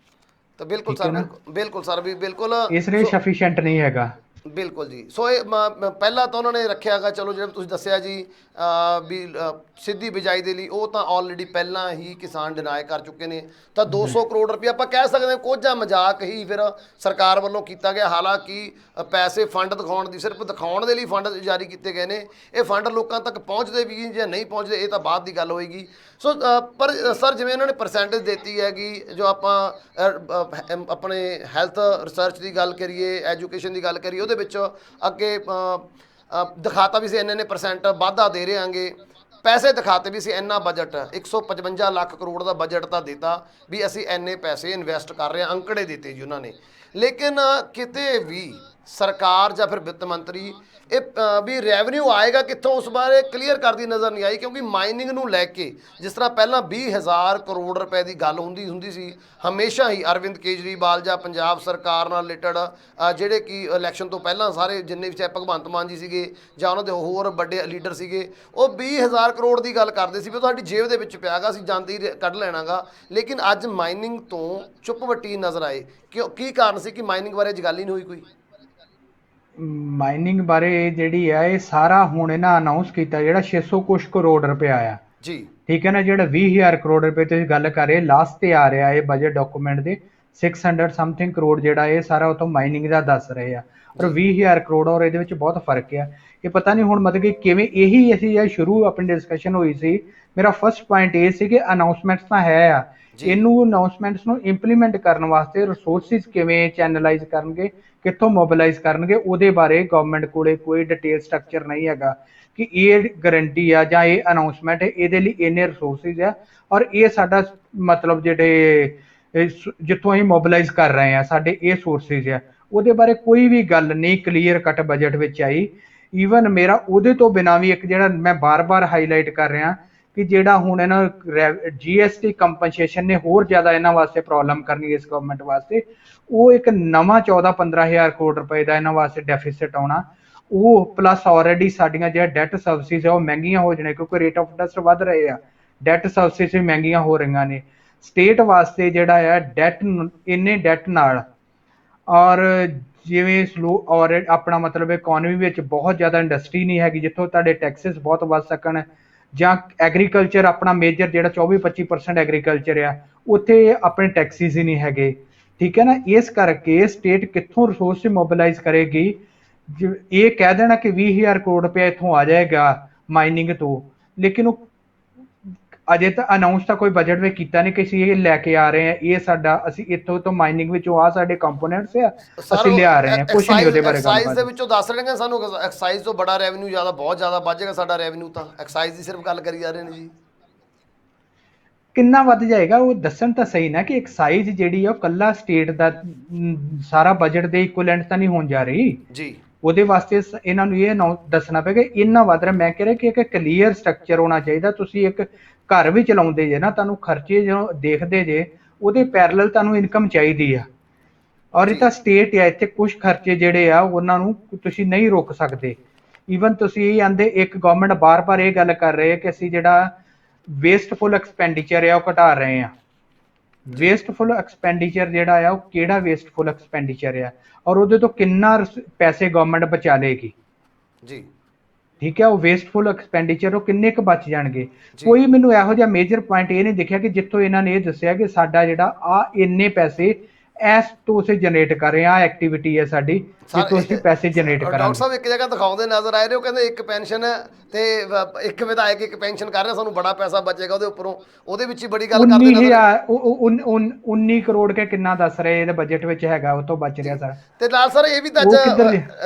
ਤਾਂ ਬਿਲकुल ਠੀਕ ਹੈ ਸਰ, ਨਾ, ਬਿਲकुल ਸਰ ਵੀ ਬਿਲकुल। ਇਸ ਲਈ ਸੋ ਸਫੀਸ਼ੀਐਂਟ ਨਹੀਂ ਹੈਗਾ। ਬਿਲकुल ਜੀ। ਸੋ ਇਹ ਪਹਿਲਾਂ ਤਾਂ ਉਹਨਾਂ ਨੇ ਰੱਖਿਆ ਹੈਗਾ, ਚਲੋ ਜਿਹੜਾ ਤੁਸੀਂ ਦੱਸਿਆ ਜੀ ਵੀ ਸਿੱਧੀ ਬਿਜਾਈ ਦੇ ਲਈ, ਉਹ ਤਾਂ ਆਲਰੇਡੀ ਪਹਿਲਾਂ ਹੀ ਕਿਸਾਨ ਡਿਨਾਈ ਕਰ ਚੁੱਕੇ ਨੇ। ਤਾਂ 200 ਕਰੋੜ ਰੁਪਏ ਆਪਾਂ ਕਹਿ ਸਕਦੇ ਹਾਂ ਕੋਝਾ ਮਜ਼ਾਕ ਹੀ ਫਿਰ ਸਰਕਾਰ ਵੱਲੋਂ ਕੀਤਾ ਗਿਆ। ਹਾਲਾਂਕਿ ਪੈਸੇ ਫੰਡ ਦਿਖਾਉਣ ਦੀ, ਸਿਰਫ ਦਿਖਾਉਣ ਦੇ ਲਈ ਫੰਡ ਜਾਰੀ ਕੀਤੇ ਗਏ ਨੇ। ਇਹ ਫੰਡ ਲੋਕਾਂ ਤੱਕ ਪਹੁੰਚਦੇ ਵੀ ਜਾਂ ਨਹੀਂ ਪਹੁੰਚਦੇ ਇਹ ਤਾਂ ਬਾਅਦ ਦੀ ਗੱਲ ਹੋਏਗੀ। ਸੋ ਪਰ ਸਰ ਜਿਵੇਂ ਇਹਨਾਂ ਨੇ ਪਰਸੈਂਟੇਜ ਦਿੱਤੀ ਹੈਗੀ, ਜੋ ਆਪਾਂ ਆਪਣੇ ਹੈਲਥ ਰਿਸਰਚ ਦੀ ਗੱਲ ਕਰੀਏ, ਐਜੂਕੇਸ਼ਨ ਦੀ ਗੱਲ ਕਰੀਏ, ਉਹਦੇ ਵਿੱਚ ਅੱਗੇ ਦਿਖਾਤਾ ਵੀ ਸੀ ਇੰਨੇ % ਵਾਧਾ ਦੇ ਰਹੇ ਹਾਂਗੇ। ਪੈਸੇ ਦਿਖਾਤੇ ਵੀ ਸੀ ਇੰਨਾ ਬਜਟ 155 ਲੱਖ ਕਰੋੜ ਦਾ ਬਜਟ ਤਾਂ ਦਿੱਤਾ ਵੀ ਅਸੀਂ ਇੰਨੇ ਪੈਸੇ ਇਨਵੈਸਟ ਕਰ ਰਹੇ ਹਾਂ, ਅੰਕੜੇ ਦਿੱਤੇ ਜੀ ਉਹਨਾਂ ਨੇ। ਲੇਕਿਨ ਕਿਤੇ ਵੀ ਸਰਕਾਰ ਜਾਂ ਫਿਰ ਵਿੱਤ ਮੰਤਰੀ ਇਹ ਵੀ ਰੈਵਨਿਊ ਆਏਗਾ ਕਿੱਥੋਂ ਉਸ ਬਾਰੇ ਕਲੀਅਰ ਕਰਦੀ ਨਜ਼ਰ ਨਹੀਂ ਆਈ। ਕਿਉਂਕਿ ਮਾਈਨਿੰਗ ਨੂੰ ਲੈ ਕੇ ਜਿਸ ਤਰ੍ਹਾਂ ਪਹਿਲਾਂ 20,000 ਕਰੋੜ ਰੁਪਏ ਦੀ ਗੱਲ ਹੁੰਦੀ ਸੀ, ਹਮੇਸ਼ਾ ਹੀ ਅਰਵਿੰਦ ਕੇਜਰੀਵਾਲ ਜਾਂ ਪੰਜਾਬ ਸਰਕਾਰ ਨਾਲ ਰਿਲੇਟਡ ਜਿਹੜੇ ਕਿ ਇਲੈਕਸ਼ਨ ਤੋਂ ਪਹਿਲਾਂ ਸਾਰੇ ਜਿੰਨੇ ਵੀ, ਚਾਹੇ ਭਗਵੰਤ ਮਾਨ ਜੀ ਸੀਗੇ ਜਾਂ ਉਹਨਾਂ ਦੇ ਹੋਰ ਵੱਡੇ ਲੀਡਰ ਸੀਗੇ, ਉਹ 20,000 ਕਰੋੜ ਦੀ ਗੱਲ ਕਰਦੇ ਸੀ ਵੀ ਉਹ ਤੁਹਾਡੀ ਜੇਬ ਦੇ ਵਿੱਚ ਪਿਆ ਗਾ, ਅਸੀਂ ਜਾਂਦੀ ਕੱਢ ਲੈਣਾ ਗਾ। ਲੇਕਿਨ ਅੱਜ ਮਾਈਨਿੰਗ ਤੋਂ ਚੁੱਪ ਵੱਟੀ ਨਜ਼ਰ ਆਏ। ਕੀ ਕਾਰਨ ਸੀ ਕਿ ਮਾਈਨਿੰਗ ਬਾਰੇ ਅੱਜ ਗੱਲ ਹੀ ਨਹੀਂ ਹੋਈ ਕੋਈ? ਮਾਈਨਿੰਗ ਬਾਰੇ ਜਿਹੜੀ ਆ ਇਹ ਸਾਰਾ ਹੁਣ ਇਹਨਾਂ ਅਨਾਉਂਸ ਕੀਤਾ ਜਿਹੜਾ 600 ਕੁਛ ਕਰੋੜ ਰੁਪਇਆ ਆ। ਜੀ ਠੀਕ ਹੈ ਨਾ, ਜਿਹੜਾ 20,000 ਕਰੋੜ ਰੁਪਏ ਤੁਸੀਂ ਗੱਲ ਕਰ ਰਹੇ ਲਾਸਟ ਤੇ ਆ ਰਿਹਾ ਇਹ ਬਜਟ ਡਾਕੂਮੈਂਟ ਦੇ 600 ਸਮਥਿੰਗ ਕਰੋੜ, ਜਿਹੜਾ ਇਹ ਸਾਰਾ ਉਤੋਂ ਮਾਈਨਿੰਗ ਦਾ ਦੱਸ ਰਹੇ ਆ। ਪਰ 20,000 ਕਰੋੜ ਔਰ ਇਹਦੇ ਵਿੱਚ ਬਹੁਤ ਫਰਕ ਆ। ਇਹ ਪਤਾ ਨਹੀਂ ਹੁਣ ਮਤਲਬ ਕਿ ਕਿਵੇਂ, ਇਹੀ ਅਸੀਂ ਇਹ ਸ਼ੁਰੂ ਆਪਣੀ ਡਿਸਕਸ਼ਨ ਹੋਈ ਸੀ, ਮੇਰਾ ਫਸਟ ਪੁਆਇੰਟ ਇਹ ਸੀ ਕਿ ਅਨਾਉਂਸਮੈਂਟਸ ਤਾਂ ਹੈ ਆ, ਇਹਨੂੰ ਅਨਾਉਂਸਮੈਂਟਸ ਨੂੰ ਇੰਪਲੀਮੈਂਟ ਕਰਨ ਵਾਸਤੇ ਰਿਸੋਰਸਿਸ ਕਿਵੇਂ ਚੈਨਲਾਈਜ਼ ਕਰਨਗੇ, ਕਿੱਥੋਂ ਮੋਬਿਲਾਈਜ਼ ਕਰਨਗੇ, ਉਹਦੇ ਬਾਰੇ ਗਵਰਨਮੈਂਟ ਕੋਲੇ ਕੋਈ ਡਿਟੇਲ ਸਟਰਕਚਰ ਨਹੀਂ ਹੈਗਾ ਕਿ ਇਹ ਗਰੰਟੀ ਆ ਜਾਂ ਇਹ ਅਨਾਉਂਸਮੈਂਟ ਹੈ ਇਹਦੇ ਲਈ ਇੰਨੇ ਰਿਸੋਰਸਿਸ ਆ ਔਰ ਇਹ ਸਾਡਾ ਮਤਲਬ ਜਿਹੜੇ ਜਿੱਥੋਂ ਅਸੀਂ ਮੋਬਿਲਾਈਜ਼ ਕਰ ਰਹੇ ਆ ਸਾਡੇ ਇਹ ਸੋਰਸਿਸ ਆ, ਉਹਦੇ ਬਾਰੇ ਕੋਈ ਵੀ ਗੱਲ ਨਹੀਂ ਕਲੀਅਰ ਕੱਟ ਬਜਟ ਵਿੱਚ ਆਈ। ਈਵਨ ਮੇਰਾ ਉਹਦੇ ਤੋਂ ਬਿਨਾਂ ਵੀ ਇੱਕ ਜਿਹੜਾ ਮੈਂ ਬਾਰ-ਬਾਰ ਹਾਈਲਾਈਟ ਕਰ ਰਿਹਾ ਕਿ ਜਿਹੜਾ ਹੁਣ ਇਹਨਾਂ GST ਕੰਪਨਸੇਸ਼ਨ ਨੇ ਹੋਰ ਜ਼ਿਆਦਾ ਇਹਨਾਂ ਵਾਸਤੇ ਪ੍ਰੋਬਲਮ ਕਰਨੀ ਇਸ ਗਵਰਨਮੈਂਟ ਵਾਸਤੇ, ਉਹ ਇੱਕ ਨਵਾਂ 14-15,000 ਕਰੋੜ ਰੁਪਏ ਦਾ ਇਹਨਾਂ ਵਾਸਤੇ ਡੈਫਿਸਿਟ ਆਉਣਾ, ਉਹ ਪਲੱਸ ਆਲਰੇਡੀ ਸਾਡੀਆਂ ਜਿਹੜਾ ਡੈਟ ਸਰਵਿਸਿਜ਼ ਆ ਉਹ ਮਹਿੰਗੀਆਂ ਹੋ ਜਾਣੇ ਕਿਉਂਕਿ ਰੇਟ ਆਫ ਇੰਟਰਸਟ ਵੱਧ ਰਹੇ ਆ, ਡੈਟ ਸਰਵਿਸਿਜ਼ ਵੀ ਮਹਿੰਗੀਆਂ ਹੋ ਰਹੀਆਂ ਨੇ ਸਟੇਟ ਵਾਸਤੇ। ਜਿਹੜਾ ਆ ਡੈਟ, ਇੰਨੇ ਡੈਟ ਨਾਲ ਔਰ ਜਿਵੇਂ ਸਲੋ ਔਰ ਆਪਣਾ ਮਤਲਬ ਇਕੋਨਮੀ ਵਿੱਚ ਬਹੁਤ ਜ਼ਿਆਦਾ ਇੰਡਸਟਰੀ ਨਹੀਂ ਹੈਗੀ ਜਿੱਥੋਂ ਤੁਹਾਡੇ ਟੈਕਸਿਸ ਬਹੁਤ ਵੱਧ ਸਕਣ, ਜਾਂ ਐਗਰੀਕਲਚਰ ਆਪਣਾ ਮੇਜਰ ਜਿਹੜਾ 24-25% ਐਗਰੀਕਲਚਰ ਆ ਉੱਥੇ ਆਪਣੇ ਟੈਕਸਿਸ ਹੀ ਨਹੀਂ ਹੈਗੇ। ਠੀਕ ਹੈ ਨਾ, ਇਸ ਕਰਕੇ ਸਟੇਟ ਕਿੱਥੋਂ ਰਿਸੋਰਸ ਮੋਬਿਲਾਈਜ਼ ਕਰੇਗੀ? ਇਹ ਕਹਿ ਦੇਣਾ ਕਿ 20,000 ਕਰੋੜ ਰੁਪਇਆ ਇੱਥੋਂ ਆ ਜਾਏਗਾ ਮਾਈਨਿੰਗ ਤੋਂ, ਲੇਕਿਨ ਉਹ ਅਜੇ ਤਾਂ ਅਨਾਉਂਸ ਤਾਂ ਕੋਈ ਬਜਟ ਵਿੱਚ ਕੀਤਾ ਨਹੀਂ ਕਿ ਅਸੀਂ ਇਹ ਲੈ ਕੇ ਆ ਰਹੇ ਹਾਂ, ਇਹ ਸਾਡਾ ਅਸੀਂ ਇੱਥੋਂ ਤੋਂ ਮਾਈਨਿੰਗ ਵਿੱਚੋਂ ਆ ਸਾਡੇ ਕੰਪੋਨੈਂਟਸ ਆ, ਸਰ ਅਸੀਂ ਲਿਆ ਰਹੇ ਹਾਂ, ਕੁਝ ਨਹੀਂ ਉਹਦੇ ਬਾਰੇ ਐਕਸਾਈਜ਼ ਦੇ ਗੱਲਬਾਤ। ਵਿੱਚੋਂ ਦੱਸ ਰਹੇ ਨੇ ਸਾਨੂੰ, ਐਕਸਾਈਜ਼ ਤੋਂ ਬੜਾ ਰੈਵਨਿਊ ਜ਼ਿਆਦਾ, ਬਹੁਤ ਜ਼ਿਆਦਾ ਵੱਧ ਜਾਏਗਾ ਸਾਡਾ ਰੈਵਨਿਊ, ਤਾਂ ਐਕਸਾਈਜ਼ ਦੀ ਸਿਰਫ ਗੱਲ ਕਰੀ ਜਾ ਰਹੇ ਨੇ ਜੀ। ਕਿੰਨਾ ਵੱਧ ਜਾਏਗਾ ਉਹ ਦੱਸਣ ਤਾਂ ਸਹੀ ਨਾ, ਕਿ ਐਕਸਾਈਜ਼ ਜਿਹੜੀ ਆ ਉਹ ਕੱਲਾ ਸਟੇਟ ਦਾ ਸਾਰਾ ਬਜਟ ਦੇ ਇਕੁਇਲੈਂਟ ਤਾਂ ਨਹੀਂ ਹੋਣ ਜਾ ਰਹੀ। ਜੀ ਉਹਦੇ ਵਾਸਤੇ ਇਹਨਾਂ ਨੂੰ ਇਹ ਦੱਸਣਾ ਪਏਗਾ ਇੰਨਾ ਵੱਧ ਰਿਹਾ। ਮੈਂ ਕਹਿ ਰਿਹਾ ਕਿ ਇੱਕ ਕਲੀਅਰ ਸਟਰਕਚਰ ਹੋਣਾ ਚਾਹੀਦਾ। ਤੁਸੀਂ ਇੱਕ ਘਰ ਵੀ ਚਲਾਉਂਦੇ ਜੇ ਨਾ, ਤੁਹਾਨੂੰ ਖਰਚੇ ਜਦੋਂ ਦੇਖਦੇ ਜੇ ਉਹਦੇ ਪੈਰਲਲ ਤੁਹਾਨੂੰ ਇਨਕਮ ਚਾਹੀਦੀ ਆ। ਔਰ ਇਹ ਤਾਂ ਸਟੇਟ ਆ, ਇੱਥੇ ਕੁਝ ਖਰਚੇ ਜਿਹੜੇ ਆ ਉਹਨਾਂ ਨੂੰ ਤੁਸੀਂ ਨਹੀਂ ਰੋਕ ਸਕਦੇ। ਈਵਨ ਤੁਸੀਂ ਇਹ ਆਂਦੇ, ਇੱਕ ਗਵਰਨਮੈਂਟ ਬਾਰ-ਬਾਰ ਇਹ ਗੱਲ ਕਰ ਰਹੇ ਕਿ ਅਸੀਂ ਜਿਹੜਾ ਵੇਸਟਫੁਲ ਐਕਸਪੈਂਡੀਚਰ ਆ ਉਹ ਘਟਾ ਰਹੇ ਆ। ਵੇਸਟਫੁਲ ਐਕਸਪੈਂਡੀਚਰ ਜਿਹੜਾ ਆ ਉਹ ਕਿਹੜਾ ਵੇਸਟਫੁਲ ਐਕਸਪੈਂਡੀਚਰ ਆ, ਔਰ ਉਹਦੇ ਤੋਂ ਕਿੰਨਾ ਪੈਸੇ ਗਵਰਨਮੈਂਟ ਬਚਾ ਲੇਗੀ ਜੀ। ਠੀਕ ਹੈ, ਉਹ ਵੇਸਟਫੁਲ ਐਕਸਪੈਂਡੀਚਰ ਉਹ ਕਿੰਨੇ ਕੁ ਬਚ ਜਾਣਗੇ। ਕੋਈ ਮੈਨੂੰ ਇਹੋ ਜਿਹਾ ਮੇਜਰ ਪੁਆਇੰਟ ਇਹ ਨਹੀਂ ਦਿਖਿਆ ਕਿ ਜਿੱਥੋਂ ਇਹਨਾਂ ਨੇ ਇਹ ਦੱਸਿਆ ਕਿ ਸਾਡਾ ਜਿਹੜਾ ਆ ਇੰਨੇ ਪੈਸੇ ਇਸ ਤੋਂ ਅਸੀਂ ਜਨਰੇਟ ਕਰ ਰਹੇ ਆ, ਐਕਟੀਵਿਟੀ ਹੈ ਸਾਡੀ ਜਿੱਥੋਂ ਅਸੀਂ ਪੈਸੇ ਜਨਰੇਟ ਕਰਾਂਗੇ। ਡਾਕਟਰ ਸਾਹਿਬ ਇੱਕ ਜਗ੍ਹਾ ਦਿਖਾਉਂਦੇ ਨਜ਼ਰ ਆਏ ਰਹੇ, ਉਹ ਕਹਿੰਦੇ ਇੱਕ ਪੈਨਸ਼ਨ ਤੇ ਇੱਕ ਵਿਧਾਇਕ ਇੱਕ ਪੈਨਸ਼ਨ ਕਰ ਰਿਹਾ, ਸਾਨੂੰ ਬੜਾ ਪੈਸਾ ਬਚੇਗਾ ਉਹਦੇ ਉੱਪਰੋਂ, ਉਹਦੇ ਵਿੱਚ ਹੀ ਬੜੀ ਗੱਲ ਕਰਦੇ ਨਜ਼ਰ 19 ਕਰੋੜ ਕੇ ਕਿੰਨਾ ਦੱਸ ਰਹੇ ਇਹਦੇ ਬਜਟ ਵਿੱਚ ਹੈਗਾ, ਉਹ ਤੋਂ ਬਚ ਰਿਹਾ ਸਰ। ਤੇ ਨਾਲ ਸਰ ਇਹ ਵੀ ਤਾਂ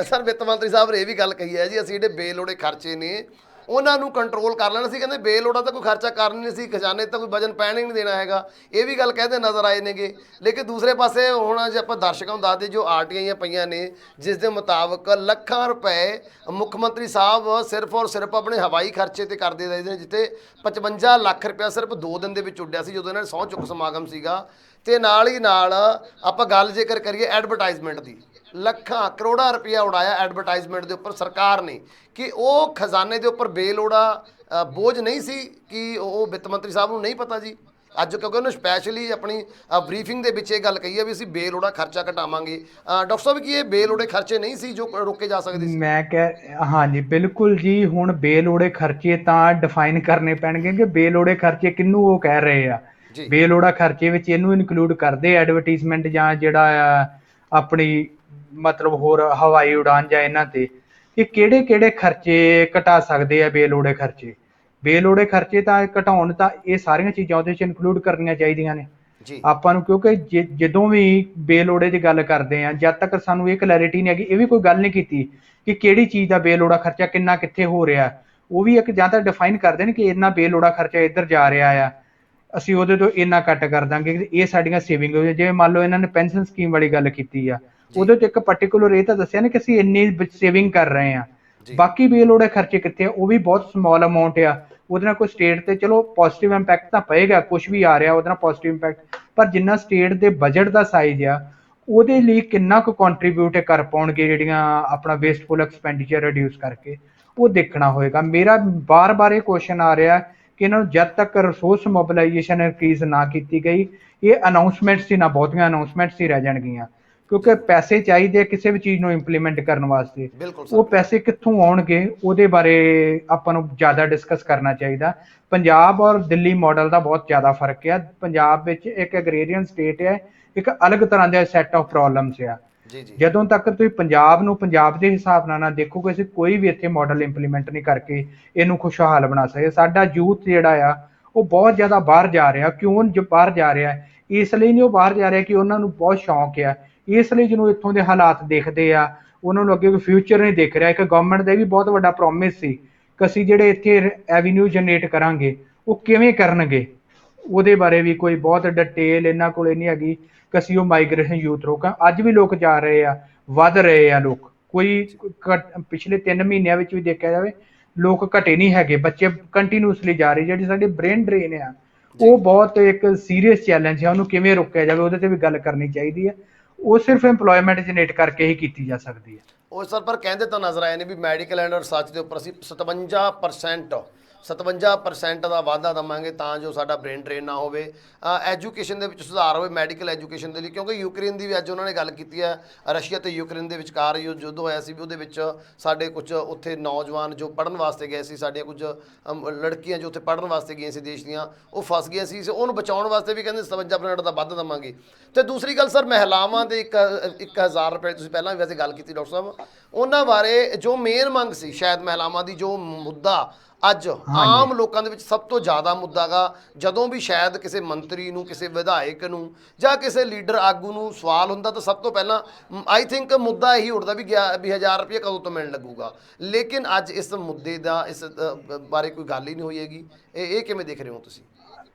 ਸਰ ਵਿੱਤ ਮੰਤਰੀ ਸਾਹਿਬ ਨੇ ਇਹ ਵੀ ਗੱਲ ਕਹੀ ਹੈ ਜੀ, ਅਸੀਂ ਜਿਹੜੇ ਬੇਲੋੜੇ ਖਰਚੇ ਨੇ ਉਹਨਾਂ ਨੂੰ ਕੰਟਰੋਲ ਕਰ ਲੈਣਾ ਸੀ। ਕਹਿੰਦੇ ਬੇਲੋੜਾ ਤਾਂ ਕੋਈ ਖਰਚਾ ਕਰਨਾ ਨਹੀਂ ਸੀ, ਖਜ਼ਾਨੇ ਤਾਂ ਕੋਈ ਵਜਨ ਪੈਣ ਹੀ ਨਹੀਂ ਦੇਣਾ ਹੈਗਾ, ਇਹ ਵੀ ਗੱਲ ਕਹਿੰਦੇ ਨਜ਼ਰ ਆਏ ਨੇਗੇ। ਲੇਕਿਨ ਦੂਸਰੇ ਪਾਸੇ ਹੁਣ ਜੇ ਆਪਾਂ ਦਰਸ਼ਕਾਂ ਨੂੰ ਦੱਸਦੇ, ਜੋ ਆਰਟੀਆਈਆਂ ਪਈਆਂ ਨੇ ਜਿਸ ਦੇ ਮੁਤਾਬਕ ਲੱਖਾਂ ਰੁਪਏ ਮੁੱਖ ਮੰਤਰੀ ਸਾਹਿਬ ਸਿਰਫ ਔਰ ਸਿਰਫ ਆਪਣੇ ਹਵਾਈ ਖਰਚੇ ਤੇ ਕਰਦੇ ਰਹੇ ਨੇ, ਜਿੱਥੇ 55 ਲੱਖ ਰੁਪਇਆ ਸਿਰਫ 2 ਦਿਨ ਦੇ ਵਿੱਚ ਉੱਡਿਆ ਸੀ ਜਦੋਂ ਇਹਨਾਂ ਨੇ ਸਹੁੰ ਚੁੱਕ ਸਮਾਗਮ ਸੀਗਾ। ਤੇ ਨਾਲ ਹੀ ਨਾਲ ਆਪਾਂ ਗੱਲ ਜੇਕਰ ਕਰੀਏ ਐਡਵਰਟਾਈਜ਼ਮੈਂਟ ਦੀ, ਲੱਖਾਂ ਕਰੋੜਾਂ ਰੁਪਇਆ ਉਡਾਇਆ ਐਡਵਰਟਾਈਜ਼ਮੈਂਟ ਦੇ ਉੱਪਰ ਸਰਕਾਰ ਨੇ। ਕਿ ਉਹ ਖਜ਼ਾਨੇ ਦੇ ਉੱਪਰ ਬੇਲੋੜਾ ਬੋਝ ਨਹੀਂ ਸੀ ਕਿ ਉਹ ਵਿੱਤ ਮੰਤਰੀ ਸਾਹਿਬ ਨੂੰ ਨਹੀਂ ਪਤਾ ਜੀ ਅੱਜ, ਕਿਉਂਕਿ ਉਹਨੇ ਸਪੈਸ਼ਲੀ ਆਪਣੀ ਬਰੀਫਿੰਗ ਦੇ ਵਿੱਚ ਇਹ ਗੱਲ ਕਹੀ ਹੈ ਵੀ ਅਸੀਂ ਬੇਲੋੜਾ ਖਰਚਾ ਘਟਾਵਾਂਗੇ। ਡਾਕਟਰ ਸਾਹਿਬ ਕੀ ਇਹ ਬੇਲੋੜੇ ਖਰਚੇ ਨਹੀਂ ਸੀ ਜੋ ਰੋਕੇ ਜਾ ਸਕਦੇ ਸੀ? ਮੈਂ ਕਹਿ ਹਾਂਜੀ ਬਿਲਕੁਲ ਜੀ। ਹੁਣ ਬੇਲੋੜੇ ਖਰਚੇ ਤਾਂ ਡਿਫਾਈਨ ਕਰਨੇ ਪੈਣਗੇ ਕਿ ਬੇਲੋੜੇ ਖਰਚੇ ਕਿਹਨੂੰ ਉਹ ਕਹਿ ਰਹੇ ਆ। ਬੇਲੋੜਾ ਖਰਚੇ ਵਿੱਚ ਇਹਨੂੰ ਇਨਕਲੂਡ ਕਰਦੇ ਐਡਵਰਟੀਜ਼ਮੈਂਟ ਜਾਂ ਜਿਹੜਾ ਆਪਣੀ ਮਤਲਬ ਹੋਰ ਹਵਾਈ ਉਡਾਨ ਜਾਂ ਇਹਨਾਂ ਤੇ, ਕਿ ਕਿਹੜੇ ਕਿਹੜੇ ਖਰਚੇ ਘਟਾ ਸਕਦੇ ਆ ਬੇਲੋੜੇ ਖਰਚੇ। ਬੇਲੋੜੇ ਖਰਚੇ ਤਾਂ ਘਟਾਉਣ ਤਾਂ ਇਹ ਸਾਰੀਆਂ ਚੀਜ਼ਾਂ ਉਹਦੇ 'ਚ ਇਨਕਲੂਡ ਕਰਨੀਆਂ ਚਾਹੀਦੀਆਂ ਨੇ ਆਪਾਂ ਨੂੰ, ਕਿਉਂਕਿ ਜਦੋਂ ਵੀ ਬੇਲੋੜੇ ਦੀ ਗੱਲ ਕਰਦੇ ਆ, ਜਦ ਤੱਕ ਸਾਨੂੰ ਇਹ ਕਲੈਰਿਟੀ ਨਹੀਂ ਹੈਗੀ, ਇਹ ਵੀ ਕੋਈ ਗੱਲ ਨਹੀਂ ਕੀਤੀ ਕਿ ਕਿਹੜੀ ਚੀਜ਼ ਦਾ ਬੇਲੋੜਾ ਖਰਚਾ ਕਿੰਨਾ ਕਿੱਥੇ ਹੋ ਰਿਹਾ, ਉਹ ਵੀ ਇੱਕ ਜਾਂ ਤਾਂ ਡਿਫਾਈਨ ਕਰਦੇ ਨੇ ਕਿ ਇੰਨਾ ਬੇਲੋੜਾ ਖਰਚਾ ਇੱਧਰ ਜਾ ਰਿਹਾ ਆ, ਅਸੀਂ ਉਹਦੇ ਤੋਂ ਇੰਨਾ ਕੱਟ ਕਰ ਦਾਂਗੇ, ਇਹ ਸਾਡੀਆਂ ਸੇਵਿੰਗ ਹੋ ਜਾਏ। ਜਿਵੇਂ ਮੰਨ ਲਓ ਇਹਨਾਂ ਨੇ ਪੈਨਸ਼ਨ ਸਕੀਮ ਵਾਲੀ ਗੱਲ ਕੀਤੀ ਆ, ਉਹਦੇ 'ਚ ਇੱਕ ਪਰਟੀਕੂਲਰ ਇਹ ਤਾਂ ਦੱਸਿਆ ਨਾ ਕਿ ਅਸੀਂ ਇੰਨੀ ਸੇਵਿੰਗ ਕਰ ਰਹੇ ਹਾਂ। ਬਾਕੀ ਬੇਲੋੜੇ ਖਰਚੇ ਕਿੱਥੇ ਆ, ਉਹ ਵੀ ਬਹੁਤ ਸਮਾਲ ਅਮਾਊਂਟ ਆ, ਉਹਦੇ ਨਾਲ ਕੋਈ ਸਟੇਟ ਤੇ ਚਲੋ ਪੋਜ਼ਿਟਿਵ ਇੰਪੈਕਟ ਤਾਂ ਪਏਗਾ, ਕੁਝ ਵੀ ਆ ਰਿਹਾ ਉਹਦੇ ਨਾਲ ਪੋਜ਼ਿਟਿਵ ਇੰਪੈਕਟ, ਪਰ ਜਿੰਨਾ ਸਟੇਟ ਦੇ ਬਜਟ ਦਾ ਸਾਈਜ਼ ਆ ਉਹਦੇ ਲਈ ਕਿੰਨਾ ਕੁ ਕੰਟਰੀਬਿਊਟ ਕਰ ਪਾਉਣਗੇ ਜਿਹੜੀਆਂ ਆਪਣਾ ਵੇਸਟਫੁਲ ਐਕਸਪੈਂਡੀਚਰ ਰਿਡਿਊਸ ਕਰਕੇ, ਉਹ ਦੇਖਣਾ ਹੋਏਗਾ। ਮੇਰਾ ਬਾਰ-ਬਾਰ ਇਹ ਕੁਐਸਚਨ ਆ ਰਿਹਾ ਕਿ ਇਹਨਾਂ ਨੂੰ ਜਦ ਤੱਕ ਰਿਸੋਰਸ ਮੋਬਿਲਾਈਜੇਸ਼ਨ ਇਨਕਰੀਜ਼ ਨਾ ਕੀਤੀ ਗਈ, ਇਹ ਅਨਾਉਂਸਮੈਂਟਸ ਹੀ ਨਾ, ਬਹੁਤੀਆਂ ਅਨਾਉਂਸਮੈਂਟਸ ਹੀ ਰਹਿ ਜਾਣਗੀਆਂ, ਕਿਉਂਕਿ ਪੈਸੇ ਚਾਹੀਦੇ ਕਿਸੇ ਵੀ ਚੀਜ਼ ਨੂੰ ਇੰਪਲੀਮੈਂਟ ਕਰਨ ਵਾਸਤੇ। ਉਹ ਪੈਸੇ ਕਿੱਥੋਂ ਆਉਣਗੇ ਉਹਦੇ ਬਾਰੇ ਆਪਾਂ ਨੂੰ ਜ਼ਿਆਦਾ ਡਿਸਕਸ ਕਰਨਾ ਚਾਹੀਦਾ। ਪੰਜਾਬ ਔਰ ਦਿੱਲੀ ਮਾਡਲ ਦਾ ਬਹੁਤ ਜ਼ਿਆਦਾ ਫਰਕ ਹੈ। ਪੰਜਾਬ ਵਿੱਚ ਇੱਕ ਐਗਰੇਰੀਅਨ ਸਟੇਟ ਹੈ, ਇੱਕ ਅਲੱਗ ਤਰ੍ਹਾਂ ਦਾ ਸੈੱਟ ਆਫ ਪ੍ਰੋਬਲਮਸ ਆ। ਜਦੋਂ ਤੱਕ ਤੁਸੀਂ ਪੰਜਾਬ ਨੂੰ ਪੰਜਾਬ ਦੇ ਹਿਸਾਬ ਨਾਲ ਨਾ ਦੇਖੋਗੇ, ਅਸੀਂ ਕੋਈ ਵੀ ਇੱਥੇ ਮਾਡਲ ਇੰਪਲੀਮੈਂਟ ਨਹੀਂ ਕਰਕੇ ਇਹਨੂੰ ਖੁਸ਼ਹਾਲ ਬਣਾ ਸਕਦੇ। ਸਾਡਾ ਯੂਥ ਜਿਹੜਾ ਆ ਉਹ ਬਹੁਤ ਜ਼ਿਆਦਾ ਬਾਹਰ ਜਾ ਰਿਹਾ। ਕਿਉਂ ਬਾਹਰ ਜਾ ਰਿਹਾ? ਇਸ ਲਈ ਨਹੀਂ ਉਹ ਬਾਹਰ ਜਾ ਰਿਹਾ ਕਿ ਉਹਨਾਂ ਨੂੰ ਬਹੁਤ ਸ਼ੌਂਕ ਆ, ਇਸ ਲਈ ਜਿਹਨੂੰ ਇੱਥੋਂ ਦੇ ਹਾਲਾਤ ਦੇਖਦੇ ਆ ਉਹਨਾਂ ਨੂੰ ਅੱਗੇ ਕੋਈ ਫਿਊਚਰ ਨਹੀਂ ਦਿਖ ਰਿਹਾ। ਇੱਕ ਗਵਰਨਮੈਂਟ ਦਾ ਵੀ ਬਹੁਤ ਵੱਡਾ ਪ੍ਰੋਮਿਸ ਸੀ ਕਿ ਅਸੀਂ ਜਿਹੜੇ ਇੱਥੇ ਐਵੀਨਿਊ ਜਨਰੇਟ ਕਰਾਂਗੇ ਉਹ ਕਿਵੇਂ ਕਰਨਗੇ, ਉਹਦੇ ਬਾਰੇ ਵੀ ਕੋਈ ਬਹੁਤ ਡਿਟੇਲ ਇਹਨਾਂ ਕੋਲ ਨਹੀਂ ਹੈਗੀ ਕਿ ਅਸੀਂ ਉਹ ਮਾਈਗ੍ਰੇਸ਼ਨ ਯੂਥ ਰੋਕਾਂ। ਅੱਜ ਵੀ ਲੋਕ ਜਾ ਰਹੇ ਆ, ਵੱਧ ਰਹੇ ਆ ਲੋਕ, ਕੋਈ ਪਿਛਲੇ 3 ਮਹੀਨਿਆਂ ਵਿੱਚ ਵੀ ਦੇਖਿਆ ਜਾਵੇ ਲੋਕ ਘਟੇ ਨਹੀਂ ਹੈਗੇ, ਬੱਚੇ ਕੰਟੀਨਿਊਸਲੀ ਜਾ ਰਹੇ। ਜਿਹੜੀ ਸਾਡੀ ਬ੍ਰੇਨ ਡਰੇਨ ਆ ਉਹ ਬਹੁਤ ਇੱਕ ਸੀਰੀਅਸ ਚੈਲੰਜ ਹੈ, ਉਹਨੂੰ ਕਿਵੇਂ ਰੋਕਿਆ ਜਾਵੇ ਉਹਦੇ ਤੇ ਵੀ ਗੱਲ ਕਰਨੀ ਚਾਹੀਦੀ ਹੈ। ਉਹ ਸਿਰਫ ਇੰਪਲੋਇਮੈਂਟ ਜਨਰੇਟ ਕਰਕੇ ਹੀ ਕੀਤੀ ਜਾ ਸਕਦੀ ਹੈ। ਉਹ ਸਰ ਪਰ ਕਹਿੰਦੇ ਤਾਂ ਨਜ਼ਰ ਆਏ ਨੇ ਵੀ ਮੈਡੀਕਲ ਐਂਡ ਰਿਸਰਚ ਦੇ ਉੱਪਰ ਅਸੀਂ 57% ਦਾ ਵਾਧਾ ਦੇਵਾਂਗੇ ਤਾਂ ਜੋ ਸਾਡਾ ਬ੍ਰੇਨ ਡਰੇਨ ਨਾ ਹੋਵੇ, ਐਜੂਕੇਸ਼ਨ ਦੇ ਵਿੱਚ ਸੁਧਾਰ ਹੋਵੇ ਮੈਡੀਕਲ ਐਜੂਕੇਸ਼ਨ ਦੇ ਲਈ। ਕਿਉਂਕਿ ਯੂਕਰੇਨ ਦੀ ਵੀ ਅੱਜ ਉਹਨਾਂ ਨੇ ਗੱਲ ਕੀਤੀ ਹੈ, ਰਸ਼ੀਆ ਤੇ ਯੂਕਰੇਨ ਦੇ ਵਿਚਕਾਰ ਜੋ ਯੁੱਧ ਹੋਇਆ ਸੀ ਵੀ ਉਹਦੇ ਵਿੱਚ ਸਾਡੇ ਕੁਝ ਉੱਥੇ ਨੌਜਵਾਨ ਜੋ ਪੜ੍ਹਨ ਵਾਸਤੇ ਗਏ ਸੀ, ਸਾਡੀਆਂ ਕੁਝ ਲੜਕੀਆਂ ਜੋ ਉੱਥੇ ਪੜ੍ਹਨ ਵਾਸਤੇ ਗਈਆਂ ਸੀ ਦੇਸ਼ ਦੀਆਂ, ਉਹ ਫਸ ਗਈਆਂ ਸੀ, ਉਹਨੂੰ ਬਚਾਉਣ ਵਾਸਤੇ ਵੀ ਕਹਿੰਦੇ 57% ਦਾ ਵਾਧਾ ਦੇਵਾਂਗੇ। ਅਤੇ ਦੂਸਰੀ ਗੱਲ ਸਰ ਮਹਿਲਾਵਾਂ ਦੇ 1000 ਰੁਪਏ ਤੁਸੀਂ ਪਹਿਲਾਂ ਵੀ ਵੈਸੇ ਗੱਲ ਕੀਤੀ ਡਾਕਟਰ ਸਾਹਿਬ, ਉਹਨਾਂ ਬਾਰੇ ਜੋ ਮੇਨ ਮੰਗ ਸੀ ਸ਼ਾਇਦ ਮਹਿਲਾਵਾਂ ਦੀ, ਜੋ ਮੁੱਦਾ ਅੱਜ ਆਮ ਲੋਕਾਂ ਦੇ ਵਿੱਚ ਸਭ ਤੋਂ ਜ਼ਿਆਦਾ ਮੁੱਦਾ ਗਾ, ਜਦੋਂ ਵੀ ਸ਼ਾਇਦ ਕਿਸੇ ਮੰਤਰੀ ਨੂੰ, ਕਿਸੇ ਵਿਧਾਇਕ ਨੂੰ ਜਾਂ ਕਿਸੇ ਲੀਡਰ ਆਗੂ ਨੂੰ ਸਵਾਲ ਹੁੰਦਾ ਤਾਂ ਸਭ ਤੋਂ ਪਹਿਲਾਂ ਆਈ ਥਿੰਕ ਮੁੱਦਾ ਇਹੀ ਉੱਠਦਾ ਵੀ 1000 ਰੁਪਏ ਕਦੋਂ ਤੋਂ ਮਿਲਣ ਲੱਗੂਗਾ। ਲੇਕਿਨ ਅੱਜ ਇਸ ਮੁੱਦੇ ਦਾ ਇਸ ਬਾਰੇ ਕੋਈ ਗੱਲ ਹੀ ਨਹੀਂ ਹੋਈ ਹੈਗੀ। ਇਹ ਕਿਵੇਂ ਦੇਖ ਰਹੇ ਹੋ ਤੁਸੀਂ?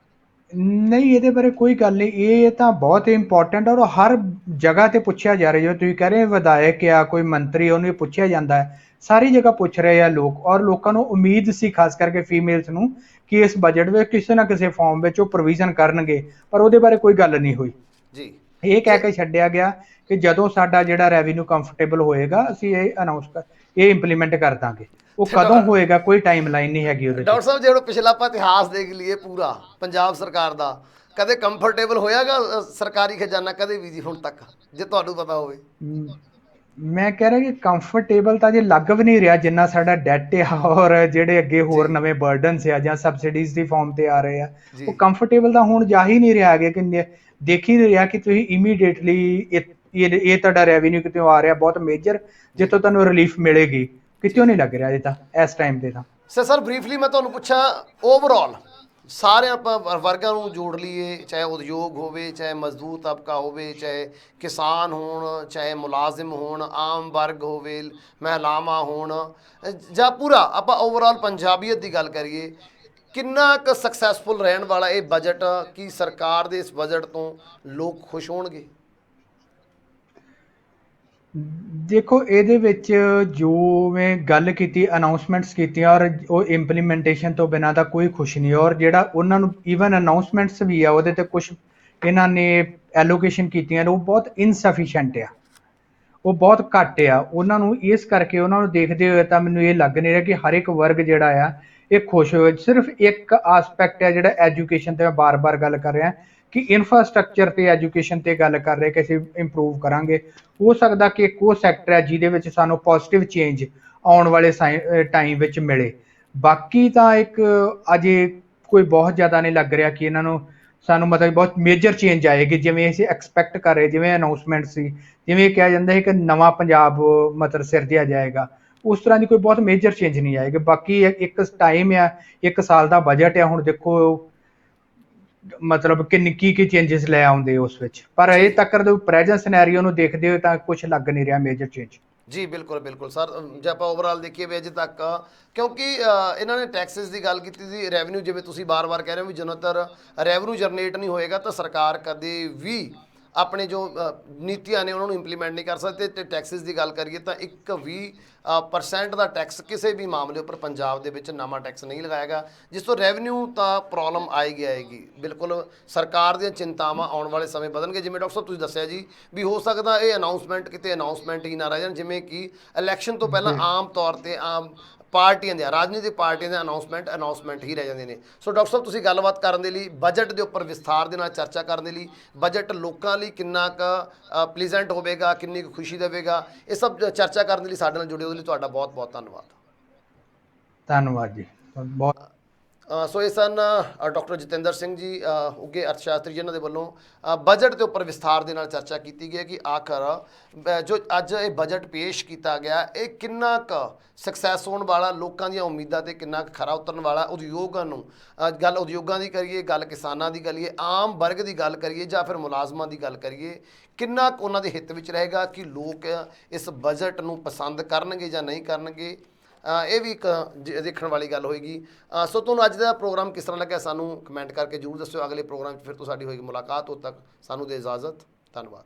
ਨਹੀਂ, ਇਹਦੇ ਬਾਰੇ ਕੋਈ ਗੱਲ ਨਹੀਂ। ਇਹ ਤਾਂ ਬਹੁਤ ਇੰਪੋਰਟੈਂਟ ਔਰ ਹਰ ਜਗ੍ਹਾ ਤੇ ਪੁੱਛਿਆ ਜਾ ਰਿਹਾ। ਜੋ ਤੁਸੀਂ ਕਹਿ ਰਹੇ ਵਿਧਾਇਕ ਆ, ਕੋਈ ਮੰਤਰੀ, ਉਹਨੂੰ ਇਹ ਪੁੱਛਿਆ ਜਾਂਦਾ ਹੈ। ਸਾਰੀ ਜਗ੍ਹਾ ਪੁੱਛ ਰਹੇ ਆ ਲੋਕ, ਔਰ ਲੋਕਾਂ ਨੂੰ ਉਮੀਦ ਸੀ ਖਾਸ ਕਰਕੇ ਫੀਮੇਲਸ ਨੂੰ ਕਿ ਇਸ ਬਜਟ ਵਿੱਚ ਕਿਸੇ ਨਾ ਕਿਸੇ ਫਾਰਮ ਵਿੱਚ ਉਹ ਪ੍ਰੋਵੀਜ਼ਨ ਕਰਨਗੇ, ਪਰ ਉਹਦੇ ਬਾਰੇ ਕੋਈ ਗੱਲ ਨਹੀਂ ਹੋਈ ਜੀ। ਇਹ ਕਹਿ ਕੇ ਛੱਡਿਆ ਗਿਆ ਕਿ ਜਦੋਂ ਸਾਡਾ ਜਿਹੜਾ ਰੈਵਨਿਊ ਕੰਫਰਟੇਬਲ ਹੋਏਗਾ ਅਸੀਂ ਇਹ ਇੰਪਲੀਮੈਂਟ ਕਰ ਦਾਂਗੇ। ਉਹ ਕਦੋਂ ਹੋਏਗਾ ਕੋਈ ਟਾਈਮ ਲਾਈਨ ਨਹੀਂ ਹੈਗੀ ਉਹਦੇ 'ਚ। ਡਾਕਟਰ ਸਾਹਿਬ ਜਿਹੜਾ ਪਿਛਲਾ ਆਪਾਂ ਇਤਿਹਾਸ ਦੇਖ ਲਈਏ ਪੂਰਾ ਪੰਜਾਬ ਸਰਕਾਰ ਦਾ, ਕਦੇ ਕੰਫਰਟੇਬਲ ਹੋਇਆਗਾ ਸਰਕਾਰੀ ਖਜ਼ਾਨਾ ਕਦੇ ਵੀ ਜੀ ਹੁਣ ਤੱਕ, ਜੇ ਤੁਹਾਨੂੰ ਪਤਾ ਹੋਵੇ? ਮੈਂ ਕਹਿ ਰਿਹਾ ਕਿ ਕੰਫਰਟੇਬਲ ਤਾਂ ਜੇ ਲੱਗ ਵੀ ਨਹੀਂ ਰਿਹਾ ਜਿੰਨਾ ਸਾਡਾ ਡੈਟ ਆ ਔਰ ਜਿਹੜੇ ਅੱਗੇ ਹੋਰ ਨਵੇਂ ਬਰਡਨਸ ਆ ਜਾਂ ਸਬਸਿਡੀਜ਼ ਦੀ ਫਾਰਮ ਤੇ ਆ ਰਹੇ ਆ, ਉਹ ਕੰਫਰਟੇਬਲ ਤਾਂ ਹੁਣ ਜਾ ਹੀ ਨਹੀਂ ਰਿਹਾ ਹੈਗੇ ਕਿ ਦੇਖ ਹੀ ਨਹੀਂ ਰਿਹਾ ਕਿ ਤੁਸੀਂ ਇਮੀਡੀਏਟਲੀ ਇਹ ਤੁਹਾਡਾ ਰੈਵਨਿਊ ਕਿਤੋਂ ਆ ਰਿਹਾ ਬਹੁਤ ਮੇਜਰ, ਜਿੱਥੋਂ ਤੁਹਾਨੂੰ ਰਿਲੀਫ ਮਿਲੇਗੀ, ਕਿਤੋਂ ਨਹੀਂ ਲੱਗ ਰਿਹਾ ਅਜੇ ਤਾਂ ਇਸ ਟਾਈਮ ਤੇ। ਤਾਂ ਸਰ ਬਰੀਫਲੀ ਮੈਂ ਤੁਹਾਨੂੰ ਪੁੱਛਾਂ, ਓਵਰਆਲ ਸਾਰੇ ਆਪਾਂ ਵਰਗਾਂ ਨੂੰ ਜੋੜ ਲਈਏ, ਚਾਹੇ ਉਦਯੋਗ ਹੋਵੇ, ਚਾਹੇ ਮਜ਼ਦੂਰ ਤਬਕਾ ਹੋਵੇ, ਚਾਹੇ ਕਿਸਾਨ ਹੋਣ, ਚਾਹੇ ਮੁਲਾਜ਼ਮ ਹੋਣ, ਆਮ ਵਰਗ ਹੋਵੇ, ਮਹਿਲਾਵਾਂ ਹੋਣ, ਜਾਂ ਪੂਰਾ ਆਪਾਂ ਓਵਰਆਲ ਪੰਜਾਬੀਅਤ ਦੀ ਗੱਲ ਕਰੀਏ, ਕਿੰਨਾ ਕੁ ਸਕਸੈਸਫੁਲ ਰਹਿਣ ਵਾਲਾ ਇਹ ਬਜਟ? ਕੀ ਸਰਕਾਰ ਦੇ ਇਸ ਬਜਟ ਤੋਂ ਲੋਕ ਖੁਸ਼ ਹੋਣਗੇ? ਦੇਖੋ, ਇਹਦੇ ਵਿੱਚ ਜੋ ਮੈਂ ਗੱਲ ਕੀਤੀ, ਅਨਾਉਂਸਮੈਂਟਸ ਕੀਤੀਆਂ ਔਰ ਉਹ ਇੰਪਲੀਮੈਂਟੇਸ਼ਨ ਤੋਂ ਬਿਨਾਂ ਤਾਂ ਕੋਈ ਖੁਸ਼ ਨਹੀਂ। ਔਰ ਜਿਹੜਾ ਉਹਨਾਂ ਨੂੰ ਈਵਨ ਅਨਾਉਂਸਮੈਂਟਸ ਵੀ ਆ ਉਹਦੇ ਤੇ ਕੁਝ ਇਹਨਾਂ ਨੇ ਐਲੋਕੇਸ਼ਨ ਕੀਤੀਆਂ ਨੇ, ਉਹ ਬਹੁਤ ਇਨਸਫੀਸ਼ੀਐਂਟ ਆ, ਉਹ ਬਹੁਤ ਘੱਟ ਆ। ਉਹਨਾਂ ਨੂੰ ਇਸ ਕਰਕੇ ਉਹਨਾਂ ਨੂੰ ਦੇਖਦੇ ਹੋਏ ਤਾਂ ਮੈਨੂੰ ਇਹ ਲੱਗ ਨਹੀਂ ਰਿਹਾ ਕਿ ਹਰ ਇੱਕ ਵਰਗ ਜਿਹੜਾ ਆ ਇਹ ਖੁਸ਼ ਹੋਏ। ਸਿਰਫ ਇੱਕ ਆਸਪੈਕਟ ਹੈ ਜਿਹੜਾ ਐਜੂਕੇਸ਼ਨ ਤੇ ਮੈਂ ਬਾਰ-ਬਾਰ ਗੱਲ ਕਰ ਰਿਹਾ ਕਿ ਇਨਫਰਾਸਟ੍ਰਕਚਰ ਤੇ ਐਜੂਕੇਸ਼ਨ ਤੇ ਗੱਲ ਕਰ ਰਹੇ ਕਿ ਅਸੀਂ ਇੰਪਰੂਵ ਕਰਾਂਗੇ। ਹੋ ਸਕਦਾ ਕਿ ਇੱਕ ਉਹ ਸੈਕਟਰ ਹੈ ਜਿਹਦੇ ਵਿੱਚ ਸਾਨੂੰ ਪੋਜ਼ਿਟਿਵ ਚੇਂਜ ਆਉਣ ਵਾਲੇ ਟਾਈਮ ਵਿੱਚ ਮਿਲੇ। ਬਾਕੀ ਤਾਂ ਇੱਕ ਅਜੇ ਕੋਈ ਬਹੁਤ ਜ਼ਿਆਦਾ ਨਹੀਂ ਲੱਗ ਰਿਹਾ ਕਿ ਇਹਨਾਂ ਨੂੰ ਸਾਨੂੰ ਮਤਲਬ ਬਹੁਤ ਮੇਜਰ ਚੇਂਜ ਆਏਗੀ ਜਿਵੇਂ ਅਸੀਂ ਐਕਸਪੈਕਟ ਕਰ ਰਹੇ, ਜਿਵੇਂ ਅਨਾਉਂਸਮੈਂਟ ਸੀ, ਜਿਵੇਂ ਕਿਹਾ ਜਾਂਦਾ ਹੈ ਕਿ ਨਵਾਂ ਪੰਜਾਬ ਮਤਲਬ ਸਿਰਜਿਆ ਜਾਏਗਾ, ਉਸ ਤਰ੍ਹਾਂ ਦੀ ਕੋਈ ਬਹੁਤ ਮੇਜਰ ਚੇਂਜ ਨਹੀਂ ਆਏਗੀ। ਬਾਕੀ ਇੱਕ ਟਾਈਮ ਆ, 1 ਸਾਲ ਦਾ ਬਜਟ ਆ, ਹੁਣ ਦੇਖੋ ਮਤਲਬ ਕੀ ਚੇਂਜਸ ਲੈ ਆਉਂਦੇ ਉਸ ਵਿੱਚ। ਪਰ ਅਜੇ ਤੱਕ ਦੇ ਪ੍ਰੈਜ਼ੈਂਟ ਸਿਨੈਰੀਓ ਨੂੰ ਦੇਖਦੇ ਹੋਏ ਤਾਂ ਕੁਝ ਲੱਗ ਨਹੀਂ ਰਿਹਾ ਮੇਜਰ ਚੇਂਜ। ਜੀ ਬਿਲਕੁਲ ਸਰ, ਜੇ ਆਪਾਂ ਓਵਰਆਲ ਦੇਖੀਏ ਵੀ ਅਜੇ ਤੱਕ, ਕਿਉਂਕਿ ਇਹਨਾਂ ਨੇ ਟੈਕਸਿਸ ਦੀ ਗੱਲ ਕੀਤੀ ਸੀ, ਰੈਵਨਿਊ ਜਿਵੇਂ ਤੁਸੀਂ ਬਾਰ-ਬਾਰ ਕਹਿ ਰਹੇ ਹੋ ਵੀ ਜਿੰਨਾ ਤੱਕ ਰੈਵਨਿਊ ਜਨਰੇਟ ਨਹੀਂ ਹੋਏਗਾ ਤਾਂ ਸਰਕਾਰ ਕਦੇ ਵੀ ਆਪਣੇ ਜੋ ਨੀਤੀਆਂ ਨੇ ਉਹਨਾਂ ਨੂੰ ਇੰਪਲੀਮੈਂਟ ਨਹੀਂ ਕਰ ਸਕਦੇ। ਤੇ ਟੈਕਸਿਸ ਦੀ ਗੱਲ ਕਰੀਏ ਤਾਂ 1% ਦਾ ਟੈਕਸ ਕਿਸੇ ਵੀ ਮਾਮਲੇ ਉੱਪਰ ਪੰਜਾਬ ਦੇ ਵਿੱਚ ਨਵਾਂ ਟੈਕਸ ਨਹੀਂ ਲਗਾਏਗਾ, ਜਿਸ ਤੋਂ ਰੈਵਨਿਊ ਤਾਂ ਪ੍ਰੋਬਲਮ ਆਏਗੀ। ਬਿਲਕੁਲ ਸਰਕਾਰ ਦੀਆਂ ਚਿੰਤਾਵਾਂ ਆਉਣ ਵਾਲੇ ਸਮੇਂ ਵਧਣਗੇ। ਜਿਵੇਂ ਡਾਕਟਰ ਸਾਹਿਬ ਤੁਸੀਂ ਦੱਸਿਆ ਜੀ ਵੀ ਹੋ ਸਕਦਾ ਇਹ ਅਨਾਉਂਸਮੈਂਟ ਕਿਤੇ ਅਨਾਉਂਸਮੈਂਟ ਹੀ ਨਾ ਰਹਿ ਜਾਣ, ਜਿਵੇਂ ਕਿ ਇਲੈਕਸ਼ਨ ਤੋਂ ਪਹਿਲਾਂ ਆਮ ਤੌਰ ਤੇ ਆਮ ਪਾਰਟੀਆਂ ਦੇ, ਰਾਜਨੀਤਿਕ ਪਾਰਟੀਆਂ ਦੇ ਅਨਾਉਂਸਮੈਂਟ ਹੀ ਰਹਿ ਜਾਂਦੇ ਨੇ। ਸੋ ਡਾਕਟਰ ਸਾਹਿਬ ਤੁਸੀਂ ਗੱਲਬਾਤ ਕਰਨ ਦੇ ਲਈ, ਬਜਟ ਦੇ ਉੱਪਰ ਵਿਸਥਾਰ ਦੇ ਨਾਲ ਚਰਚਾ ਕਰਨ ਦੇ ਲਈ, ਬਜਟ ਲੋਕਾਂ ਲਈ ਕਿੰਨਾ ਕੁ ਪਲੀਜ਼ੈਂਟ ਹੋਵੇਗਾ, ਕਿੰਨੀ ਕੁ ਖੁਸ਼ੀ ਦੇਵੇਗਾ, ਇਹ ਸਭ ਚਰਚਾ ਕਰਨ ਦੇ ਲਈ ਸਾਡੇ ਨਾਲ ਜੁੜੇ ਉਹਦੇ ਲਈ ਤੁਹਾਡਾ ਬਹੁਤ ਧੰਨਵਾਦ। ਧੰਨਵਾਦ ਜੀ ਬਹੁਤ। ਸੋ ਇਹ ਸਨ ਡਾਕਟਰ ਜਤਿੰਦਰ ਸਿੰਘ ਜੀ, ਉੱਘੇ ਅਰਥ ਸ਼ਾਸਤਰੀ, ਜਿਨ੍ਹਾਂ ਦੇ ਵੱਲੋਂ ਬਜਟ ਦੇ ਉੱਪਰ ਵਿਸਥਾਰ ਦੇ ਨਾਲ ਚਰਚਾ ਕੀਤੀ ਗਈ ਕਿ ਆਖਰ ਜੋ ਅੱਜ ਇਹ ਬਜਟ ਪੇਸ਼ ਕੀਤਾ ਗਿਆ ਇਹ ਕਿੰਨਾ ਕੁ ਸਕਸੈਸ ਹੋਣ ਵਾਲਾ, ਲੋਕਾਂ ਦੀਆਂ ਉਮੀਦਾਂ ਤੇ ਕਿੰਨਾ ਕੁ ਖਰਾ ਉਤਰਨ ਵਾਲਾ। ਉਦਯੋਗਾਂ ਨੂੰ ਗੱਲ ਉਦਯੋਗਾਂ ਦੀ ਕਰੀਏ, ਗੱਲ ਕਿਸਾਨਾਂ ਦੀ ਕਰੀਏ, ਆਮ ਵਰਗ ਦੀ ਗੱਲ ਕਰੀਏ ਜਾਂ ਫਿਰ ਮੁਲਾਜ਼ਮਾਂ ਦੀ ਗੱਲ ਕਰੀਏ, ਕਿੰਨਾ ਕੁ ਉਹਨਾਂ ਦੇ ਹਿੱਤ ਵਿੱਚ ਰਹੇਗਾ ਕਿ ਲੋਕ ਇਸ ਬਜਟ ਨੂੰ ਪਸੰਦ ਕਰਨਗੇ ਜਾਂ ਨਹੀਂ ਕਰਨਗੇ, ਇਹ ਵੀ ਇੱਕ ਦੇਖਣ ਵਾਲੀ ਗੱਲ ਹੋਏਗੀ। ਸੋ ਤੁਹਾਨੂੰ ਅੱਜ ਦਾ ਪ੍ਰੋਗਰਾਮ ਕਿਸ ਤਰ੍ਹਾਂ ਲੱਗਿਆ ਸਾਨੂੰ ਕਮੈਂਟ ਕਰਕੇ ਜ਼ਰੂਰ ਦੱਸਿਓ। ਅਗਲੇ ਪ੍ਰੋਗਰਾਮ 'ਚ ਫਿਰ ਤੋਂ ਸਾਡੀ ਹੋਏਗੀ ਮੁਲਾਕਾਤ। ਉਦੋਂ ਤੱਕ ਸਾਨੂੰ ਦੇ ਇਜਾਜ਼ਤ। ਧੰਨਵਾਦ।